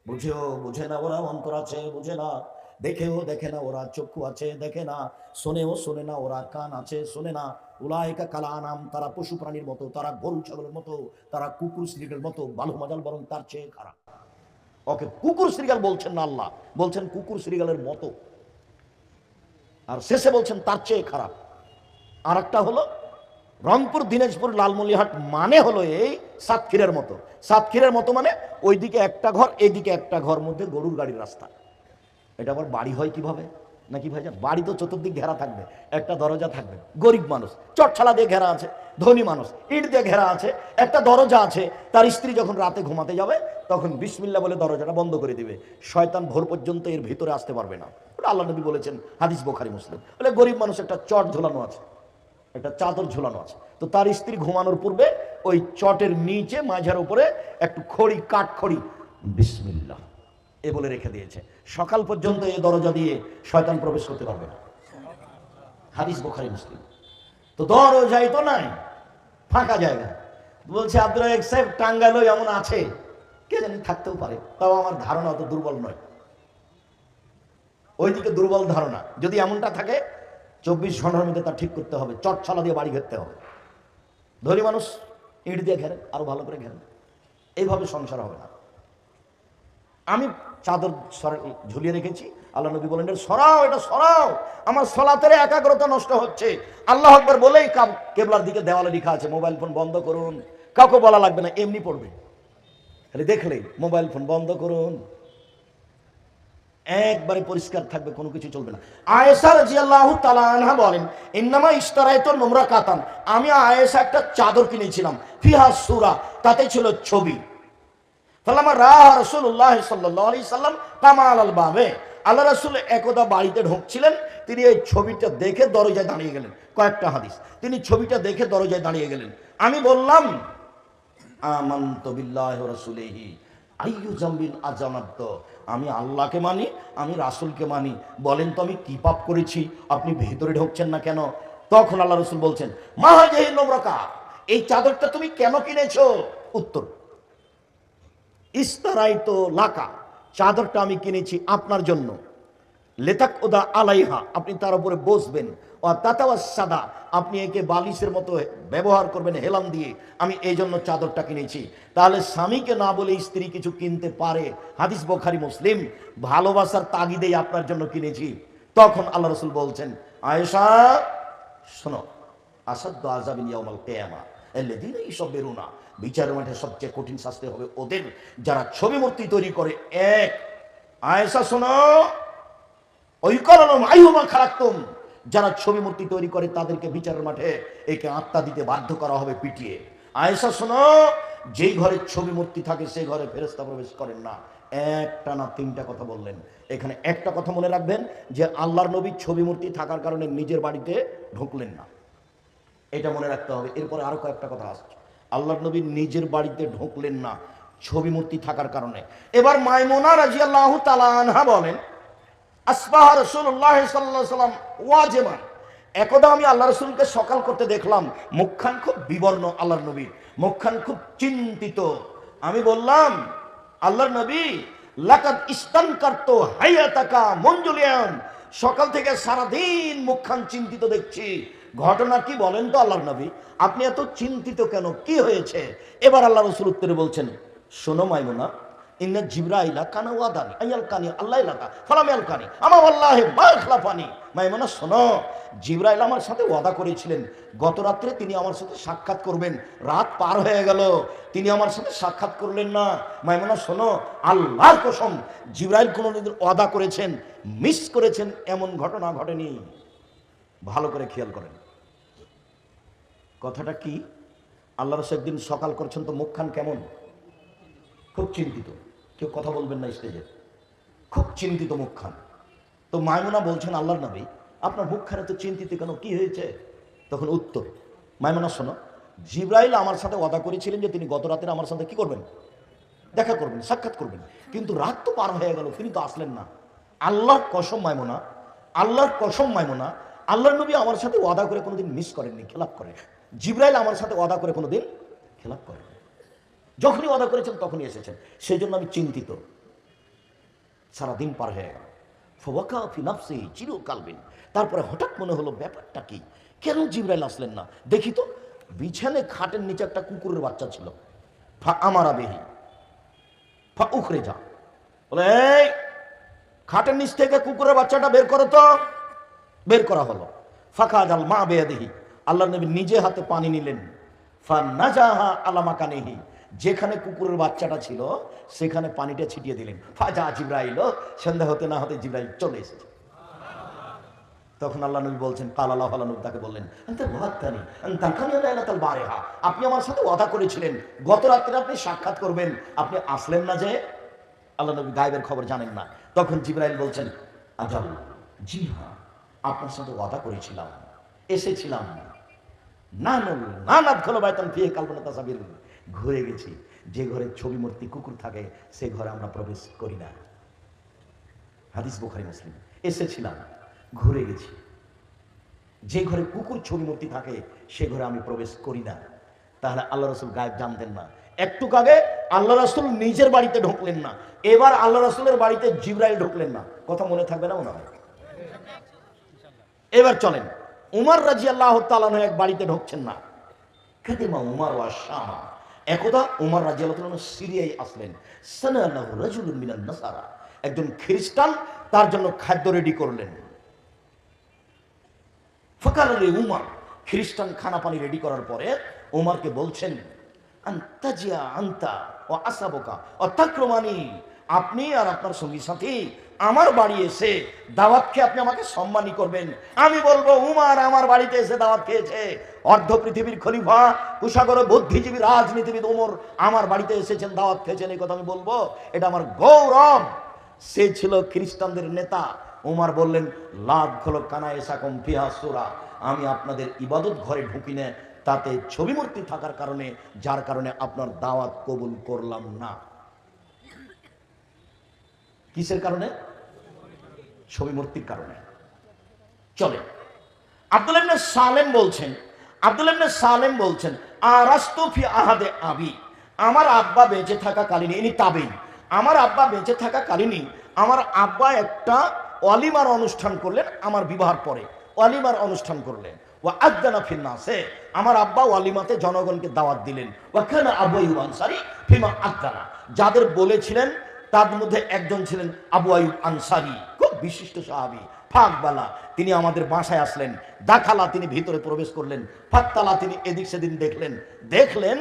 বুঝেও বুঝে না ওরা, অন্তর আছে বুঝে না, দেখেও দেখে না ওরা, চক্ষু আছে দেখে না, শোনেও শোনে না ওরা, কান আছে শোনে না। উলাইকা কাল আনাম, তারা পশু প্রাণীর মতো, তারা গরু ছাগলের মতো, তারা কুকুর শ্রীগালের মতো, বালু মাজাল বরং তার চেয়ে খারাপ। ওকে কুকুর শ্রীগাল বলছেন না, আল্লাহ বলছেন কুকুর শ্রীগালের মতো, আর শেষে বলছেন তার চেয়ে খারাপ। আর একটা হলো রংপুর, দিনাজপুর, লালমনিরহাট মানে হলো এই সাতক্ষীরার মতো। সাতক্ষীরার মতো মানে ওইদিকে একটা ঘর এইদিকে একটা ঘর, মধ্যে গরুর গাড়ির রাস্তা। এটা আবার বাড়ি হয় কিভাবে নাকি ভাইজান? বাড়ি তো চতুর্দিক ঘেরা থাকবে, একটা দরজা থাকবে। গরিব মানুষ চটছালা দিয়ে ঘেরা আছে, ধনী মানুষ ইট দিয়ে ঘেরা আছে, একটা দরজা আছে। তার স্ত্রী যখন রাতে ঘুমাতে যাবে তখন বিসমিল্লাহ বলে দরজাটা বন্ধ করে দিবে, শয়তান ভোর পর্যন্ত এর ভিতরে আসতে পারবে না। ওটা আল্লাহ নবী বলেছেন, হাদিস বুখারী মুসলিম। বলে গরিব মানুষ একটা চট ঝোলানো আছে, একটা চাদর ঝোলানো আছে, তো তার স্ত্রী ঘুমানোর পূর্বে ওই চটের নিচে মাঝার উপরে একটু খড়ি, কাঠ খড়ি, বিসমিল্লাহ এ বলে রেখে দিয়েছে। সকাল পর্যন্ত এই দরজা দিয়ে শয়তান প্রবেশ করতে পারবে না। হাদিস বুখারী মুসলিম। তো দরজাই তো নাই, ফাঁকা জায়গা। বলছে আব্দুল রাজ্জাক সাহেব টাঙ্গাইলেও এমন আছে, কে জানি থাকতেও পারে, তাও আমার ধারণা অত দুর্বল নয়, ওইদিকে দুর্বল ধারণা। যদি এমনটা থাকে 24 ঘন্টার মধ্যে তা ঠিক করতে হবে, চটছালা দিয়ে বাড়ি ঘেরতে হবে। ধনী মানুষ ইট দিয়ে ঘেরে, আরো ভালো করে ঘেরে, এইভাবে সংসার হবে না। আমি চাদর ঝুলিয়ে রেখেছি, আল্লাহ নবী বলেন সরাও, এটা সরাও, আমার সলাতের একাগ্রতা নষ্ট হচ্ছে। আল্লাহু আকবার বলেই কেবলার দিকে দেওয়ালে লেখা আছে মোবাইল ফোন বন্ধ করুন, কাউকে বলা লাগবে না, এমনি পড়বে, খালি দেখলেই মোবাইল ফোন বন্ধ করুন, একবারে পরিষ্কার থাকবে, কোনো কিছু চলবে না। আয়েশা রাদিয়াল্লাহু তাআলা আনহা বলেন, ইন্নামা ইশতারাইতু নুমরাকাতান, আমি আয়েশা একটা চাদর কিনেছিলাম, ফিহা সূরা, তাতে ছিল ছবি। ফালামা রাআ রাসূলুল্লাহ সাল্লাল্লাহু আলাইহি সাল্লাম কামাল আল বাবে, আল্লাহ রাসূল একদা বাড়িতে ঢুকছিলেন, তিনি এই ছবিটা দেখে দরজায় দাঁড়িয়ে গেলেন। কয়েকটা হাদিস, তিনি ছবিটা দেখে দরজায় দাঁড়িয়ে গেলেন। আমি বললাম আমানতু বিল্লাহি ওয়া রাসূলিহি আইয়ু জামবিন আযামাত, আমি আল্লাহকে মানি, আমি রাসূলকে মানি, বলেন তো আমি কি পাপ করেছি, আপনি ভেতরে ঢুকছেন না কেন? তখন আল্লাহ রাসূল বলছেন মা হাযিহি নুমরাকা, এই চাদরটা তুমি কেন কিনেছো? উত্তর, ইস্তারাইতু লাকা, চাদরটা আমি কিনেছি আপনার জন্য, লেতাকুদা আলাইহা, আপনি তার উপরে বসবেন, ও তাতাওয়াসাদা, আপনি একে বালিশের মতো ব্যবহার করবেন হেলান দিয়ে, আমি এই জন্য চাদরটা কিনেছি। তাহলে স্বামীকে না বলে স্ত্রী কিছু কিনতে পারে, হাদিস বুখারী মুসলিম। ভালোবাসার তাগিদেই আপনার জন্য কিনেছি। তখন আল্লাহ রাসূল বলছেন আয়েশা শোনো, আসাদ্দু আযাবিন ইয়াউমাল কিয়ামা আল্লাযীনা ইউসাব্বিরুনা, বিচারের মাঠে সবচেয়ে কঠিন শাস্তি হবে ওদের যারা ছবি মূর্তি তৈরি করে। এক, আয়েশা শোনো, ওই কারণে আইহুমা খালাকতুম, যারা ছবি মূর্তি তৈরি করে তাদেরকে বিচারের মাঠে একে আত্মা দিতে বাধ্য করা হবে পিটিয়ে। আয়েশা শোনো, যেই ঘরে ছবি মূর্তি থাকে সেই ঘরে ফেরেশতা প্রবেশ করেন না। একটা না তিনটা কথা বললেন। এখানে একটা কথা মনে রাখবেন যে আল্লাহর নবীর ছবি মূর্তি থাকার কারণে নিজের বাড়িতে ঢুকলেন না, এটা মনে রাখতে হবে। এরপরে আরো কয়েকটা কথা আসছে। আল্লাহর নবী নিজের বাড়িতে ঢুকলেন না ছবি মূর্তি থাকার কারণে। এবার মাইমুনা রাদিয়াল্লাহু তাআলা আনহা বলেন, আসবাহা রাসূলুল্লাহ সাল্লাল্লাহু আলাইহি ওয়াসাল্লাম ওয়াজিমান। একদা আমি আল্লাহ রাসূলকে সকাল করতে দেখলাম, মুখখান খুব বিবর্ণ, আল্লাহর নবীর মুখখান খুব চিন্তিত। আমি বললাম, আল্লাহর নবী, লাকাদ ইস্তানকারতু হায়াতাকা মুনজুলিয়ান, সকাল থেকে সারাদিন মুখখান চিন্তিত দেখছি, ঘটনা কি বলেন তো আল্লাহর নবী, আপনি এত চিন্তিত কেন, কি হয়েছে? এবার আল্লাহ রাসূল উত্তরে বলছেন, শোনো মাইমুনা, ইন্না জিবরাইলা কানা ওয়াদানি আইয়াল কানি আল্লাহ লাকা ফালাম ইয়ালকানি আমা ওয়াল্লাহি মা খলাফানি। মাইমুনা শোনো, জিবরাইল আমার সাথে ওয়াদা করেছিলেন গত রাত্রে তিনি আমার সাথে সাক্ষাৎ করবেন, রাত পার হয়ে গেল, তিনি আমার সাথে সাক্ষাৎ করলেন না। মাইমুনা শোনো, আল্লাহর কসম, জিবরাইল কোনোদিন ওয়াদা করেছেন মিস করেছেন এমন ঘটনা ঘটেনি। ভালো করে খেয়াল করেন কথাটা কি। আল্লাহ রাসূল একদিন সকাল করছেন তো মুখখান কেমন, খুব চিন্তিত, কেউ কথা বলবেন না স্টেজে, খুব চিন্তিত মুখখান। তো মাইমুনা বলছেন, আল্লাহর নবী আপনার মুখখানে তো চিন্তিত কেন, কি হয়েছে? তখন উত্তর, মাইমুনা শোনো, জিবরাইল আমার সাথে ওয়াদা করেছিলেন যে তিনি গত রাতে আমার সাথে কি করবেন, দেখা করবেন, সাক্ষাৎ করবেন, কিন্তু রাত তো পার হয়ে গেল, তিনি তো আসলেন না। আল্লাহর কসম মাইমুনা, আল্লাহর কসম মাইমুনা, আল্লাহর নবী আমার সাথে ওয়াদা করে কোনোদিন মিস করেননি, খেলাপ করেন। জিবরাইল আমার সাথে ওয়াদা করে কোনোদিন খেলাপ করেন, যখনই ওয়াদা করেছেন তখনই এসেছেন, সেই জন্য আমি চিন্তিত। সারাদিন পার হয়ে গেল, ফাওয়াকা ফি নাফসি চিরকালবিন। তারপরে হঠাৎ মনে হলো ব্যাপারটা কি, কেন জিবরাইল আসলেন না, দেখি তো। বিছানে খাটের নিচে একটা কুকুরের বাচ্চা ছিল। ফা আমারা বেহি ফা উখরে যা, বলে এই খাটের নিচ থেকে কুকুরের বাচ্চাটা বের করো তো। বের করা হলো। ফাঁকা জাল মা বেয়াদেহি, আল্লাহ নবী নিজে হাতে পানি নিলেন। ফা নাজাহা আলা মাকানিহি, যেখানে কুকুরের বাচ্চাটা ছিল সেখানে পানিটা ছিটিয়ে দিলেন। ফাজা জিবরাইল, সন্ধ্যা হতে না হতে জিবরাইল চলে এসেছে। তখন আল্লাহ নবী বলছেন, কাল আল্লাহ নবী তাকে বললেন, আপনি আমার সাথে ওয়াদা করেছিলেন গত রাত্রে আপনি সাক্ষাৎ করবেন, আপনি আসলেন না যে। আল্লাহ নবী গায়েবের খবর জানেন না। তখন জিবরাইল বলছেন, আজাল, জি হ্যাঁ, আপনার সাথে ওয়াদা করেছিলাম, এসেছিলাম না, ঘুরে গেছি। যে ঘরে ছবি মূর্তি কুকুর থাকে সে ঘরে আমরা প্রবেশ করি না। হাদিস বুখারী মুসলিম। এসেছিলাম, ঘুরে গেছি। যে ঘরে কুকুর ছবি মূর্তি থাকে সে ঘরে আমি প্রবেশ করি না। তাহলে আল্লাহ রাসূল গায়েব জানতেন না। একটু আগে আল্লাহ রাসূল নিজের বাড়িতে ঢুকলেন না, এবার আল্লাহ রাসূলের বাড়িতে জিবরাইল ঢুকলেন না। কথা মনে থাকবে না মনে হয়? এবার চলেন, উমর রাদিয়াল্লাহু তাআলা এক বাড়িতে ঢুকছেন না। কাদিমা উমর ওয়া শাম, একদা উমর রাদিয়াল্লাহু তাআলা সিরিয়ায় আসলেন। সানালাহু রাজুলুন মিনান নাসারা, একজন খ্রিস্টান তার জন্য খাদ্য রেডি করলেন। ফাকালে উমর, খ্রিস্টান খানা পানি রেডি করার পরে উমরকে বলছেন, আনতাজিয়া আনতা ওয়া আসাবুকা ওয়া তাকরুমানি, আপনি আর আপনার সঙ্গী সাথী আমার বাড়ি এসে দাওয়াত খেয়ে আপনি আমাকে সম্মানী করবেন। আমি বলবো উমর আমার বাড়িতে এসে দাওয়াত খেয়েছে, অর্ধ পৃথিবীর খলিফা, কুশাগর বুদ্ধিজীবী রাজনীতিবিদ উমর আমার বাড়িতে এসেছেন, দাওয়াত খেয়েছেন, এই কথা আমি বলবো, এটা আমার গৌরব। সে ছিল খ্রিস্টানদের নেতা। উমর বললেন, লাদ খোলো কানা এসাকুম ফিহা সূরা, আমি আপনাদের ইবাদত ঘরে ঢুকি না, তাতে ছবি মূর্তি থাকার কারণে, যার কারণে আপনার দাওয়াত কবুল করলাম না। কিসের কারণে? ছবি মূর্তির কারণে। চলে আব্দুল্লাহ ইবনে সালেম বলছেন, আব্দুল্লাহ ইবনে সালেম বলছেন, আরাস্তু ফি আহাদে আবি, আমার আব্বা বেঁচে থাকা কালীন, ইনি তাবেঈ, আমার আব্বা বেঁচে থাকা কালীনই আমার আব্বা একটা ওয়ালিমার অনুষ্ঠান করলেন, আমার বিবাহের পরে ওয়ালিমার অনুষ্ঠান করলেন। ওয়া আযানা ফিন নাসে, আমার আব্বা ওয়ালিমাতে জনগণকে দাওয়াত দিলেন। ওয়া কানা আবু আইয়ুব আনসারী ফিমা আযানা, যাদের বলেছিলেন তার মধ্যে একজন ছিলেন আবু আইয়ুব আনসারী, খুব বিশিষ্ট সাহাবী। ফাকবালা, তিনি আমাদের বাসায় আসলেন। দাখালা, তিনি ভিতরে প্রবেশ করলেন। ফাত্তালা, তিনি এদিক সেদিন দেখলেন। দেখলেন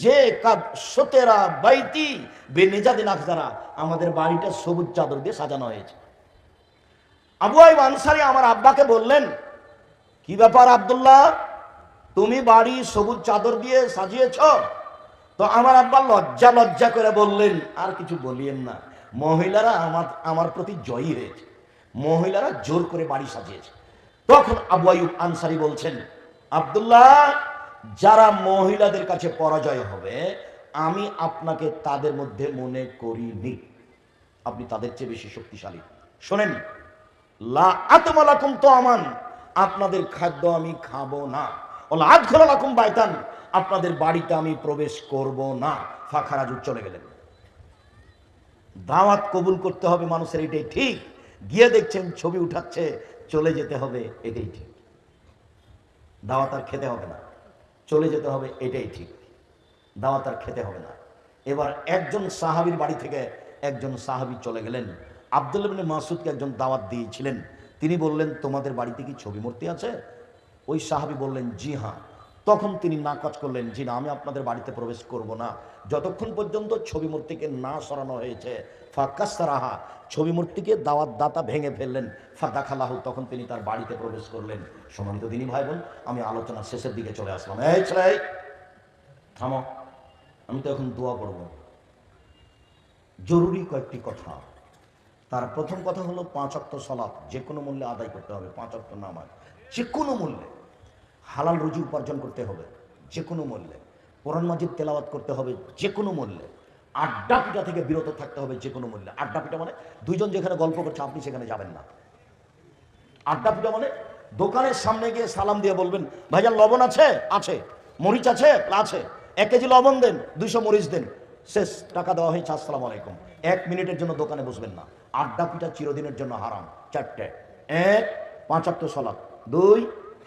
যে কাদ সতেরা বাইতি বেনেজাদিন আখজারা, আমাদের বাড়িটা সবুজ চাদর দিয়ে সাজানো হয়েছে। আবু আইয়ুব আনসারী আমার আব্বাকে বললেন, কি ব্যাপার আব্দুল্লাহ, তুমি বাড়ি সবুজ চাদর দিয়ে সাজিয়েছ? তো আমার আব্বা লজ্জা লজ্জা করে বললেন, আর কিছু বলিয়েন না, মহিলারা আমার আমার প্রতি জয়ী হয়েছে, মহিলারা জোর করে বাড়ি সাজিয়েছে। তখন আবু আইয়ুব আনসারী বলছেন, আব্দুল্লাহ, যারা মহিলাদের কাছে পরাজয় হবে আমি আপনাকে তাদের মধ্যে মনে করিনি, আপনি তাদের চেয়ে বেশি শক্তিশালী। শোনেন, লা আতমালাকুম তো আমান, আপনাদের খাদ্য আমি খাবো না, ওলা আদখলালাকুম বাইতান, আপনাদের বাড়িতে আমি প্রবেশ করব না। ফাখারাজু, চলে গেলেন। দাওয়াত কবুল করতে হবে মানুষের, এটাই ঠিক। গিয়ে দেখছেন ছবি উঠাচ্ছে, চলে যেতে হবে, এটাই ঠিক। দাওয়াত আর খেতে হবে না, চলে যেতে হবে, এটাই ঠিক। দাওয়াত আর খেতে হবে না। এবার একজন সাহাবীর বাড়ি থেকে একজন সাহাবী চলে গেলেন। আব্দুল্লাহ ইবনে মাসউদকে একজন দাওয়াত দিয়েছিলেন। তিনি বললেন, তোমাদের বাড়িতে কি ছবি মূর্তি আছে? ওই সাহাবী বললেন, জি হ্যাঁ। তখন তিনি নাকচ করলেন, জি না, আমি আপনাদের বাড়িতে প্রবেশ করব না যতক্ষণ পর্যন্ত ছবি মূর্তিকে না সরানো হয়েছে। ফাকাসসারাহা, ছবি মূর্তিকে দাওয়াত দাতা ভেঙে ফেললেন। ফাদাখালাহু, তখন তিনি তার বাড়িতে প্রবেশ করলেন। সম্মানিত দিনী ভাই বোন, আমি আলোচনার শেষের দিকে চলে আসলাম। এই ছেলে, থামো, আমি তো এখন দোয়া করব। জরুরি কয়েকটি কথা। তার প্রথম কথা হলো 5 ওয়াক্ত সালাত যে কোনো মূল্যে আদায় করতে হবে। 5 ওয়াক্ত নামাজ যে কোনো মূল্যে, হালাল রুজি উপার্জন করতে হবে যে কোনো মূল্যে, কোরআন মাজিদ তেলাওয়াত করতে হবে যে কোনো মূল্যে, আড্ডা পিটা থেকে বিরত থাকতে হবে যে কোনো মূল্যে। আড্ডা পিটা মানে দুইজন যেখানে গল্প করছে আপনি সেখানে যাবেন না। আড্ডা পিটা মানে দোকানের সামনে গিয়ে সালাম দিয়ে বলবেন, ভাইজান লবণ আছে? আছে। মরিচ আছে? আছে। 1 কেজি লবণ দেন, 200 মরিচ দেন। শেষ, টাকা দেওয়া হয়েছে, আসসালামু আলাইকুম। 1 মিনিটের জন্য দোকানে বসবেন না। আড্ডা পিটা চিরদিনের জন্য হারাম। 4টে: 1 5 ওয়াক্ত সালাত, 2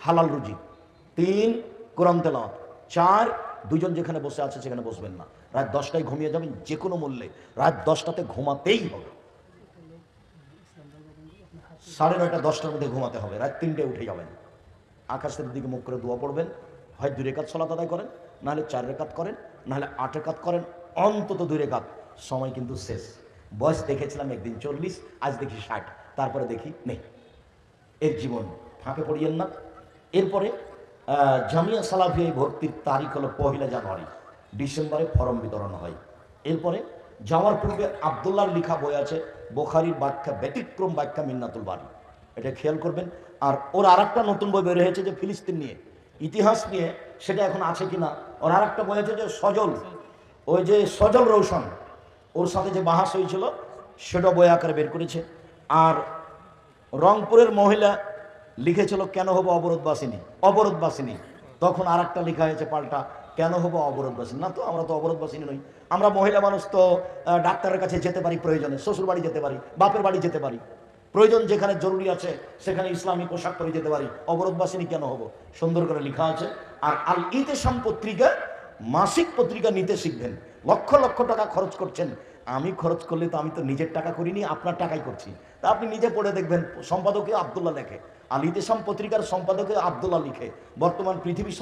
হালাল রুজি, 3 কোরআন তেলাওয়াত, 4 দুইজন যেখানে বসে আছে সেখানে বসবেন না। রাত 10টায় ঘুমিয়ে যাবেন যে কোনো মূল্যে, রাত 10টাতে ঘুমাতেই হবে। 9:30 10টার মধ্যে ঘুমাতে হবে। রাত 3টায় উঠে যাবেন, আকাশের দিকে মুখ করে দোয়া পড়বেন। হয় 2 রাকাত সালাত আদায় করেন, নাহলে 4 রাকাত করেন, নাহলে 8 রাকাত করেন, অন্তত 2 রাকাত। সময় কিন্তু শেষ। বয়স দেখেছিলাম একদিন 40, আজ দেখি 60, তারপরে দেখি নেই। এর জীবন ফাঁকে পড়িয়েন না। এরপরে জামিয়া সালাফিয়ায় ভর্তির তারিখ হলো 1 জানুয়ারি, ডিসেম্বরে ফরম বিতরণ হয়। এরপরে যাওয়ার পূর্বে আব্দুল্লাহর লেখা বই আছে, বুখারীর ব্যাখ্যা, ব্যতিক্রম ব্যাখ্যা মিন্নাতুল বারী, এটা খেয়াল করবেন। আর ওর আরেকটা নতুন বই বের হয়েছে যে ফিলিস্তিন নিয়ে, ইতিহাস নিয়ে, সেটা এখন আছে কিনা। ওর আরেকটা বই আছে যে সজল, ওই যে সজল রৌশন, ওর সাথে যে বাহাস হয়েছিল সেটা বই আকারে বের করেছে। আর রংপুরের মহিলা লিখেছিল, কেন হবো অবরোধবাসিনী, অবরোধবাসিনী। তখন আর একটা লেখা হয়েছে পাল্টা, কেন হবো অবরোধবাসিনী। না তো, আমরা তো অবরোধবাসিনী নই। আমরা মহিলা মানুষ তো ডাক্তারের কাছে যেতে পারি প্রয়োজনে, শ্বশুর বাড়ি যেতে পারি, বাপের বাড়ি যেতে পারি, প্রয়োজন যেখানে জরুরি আছে সেখানে ইসলামী পোশাক পরে যেতে পারি। অবরোধবাসিনী কেন হবো? সুন্দর করে লেখা আছে। আর আল ইতিসাম পত্রিকা, মাসিক পত্রিকা নিতে শিখবেন। লক্ষ লক্ষ টাকা খরচ করছেন। আমি খরচ করলে তো আমি তো নিজের টাকা করিনি, আপনার টাকাই করছি। তা আপনি নিজে পড়ে দেখবেন, সম্পাদকে আব্দুল্লাহ লেখে, আল ইতিসাম পত্রিকার সম্পাদকে আব্দুল্লাহ লিখে। বর্তমান পৃথিবী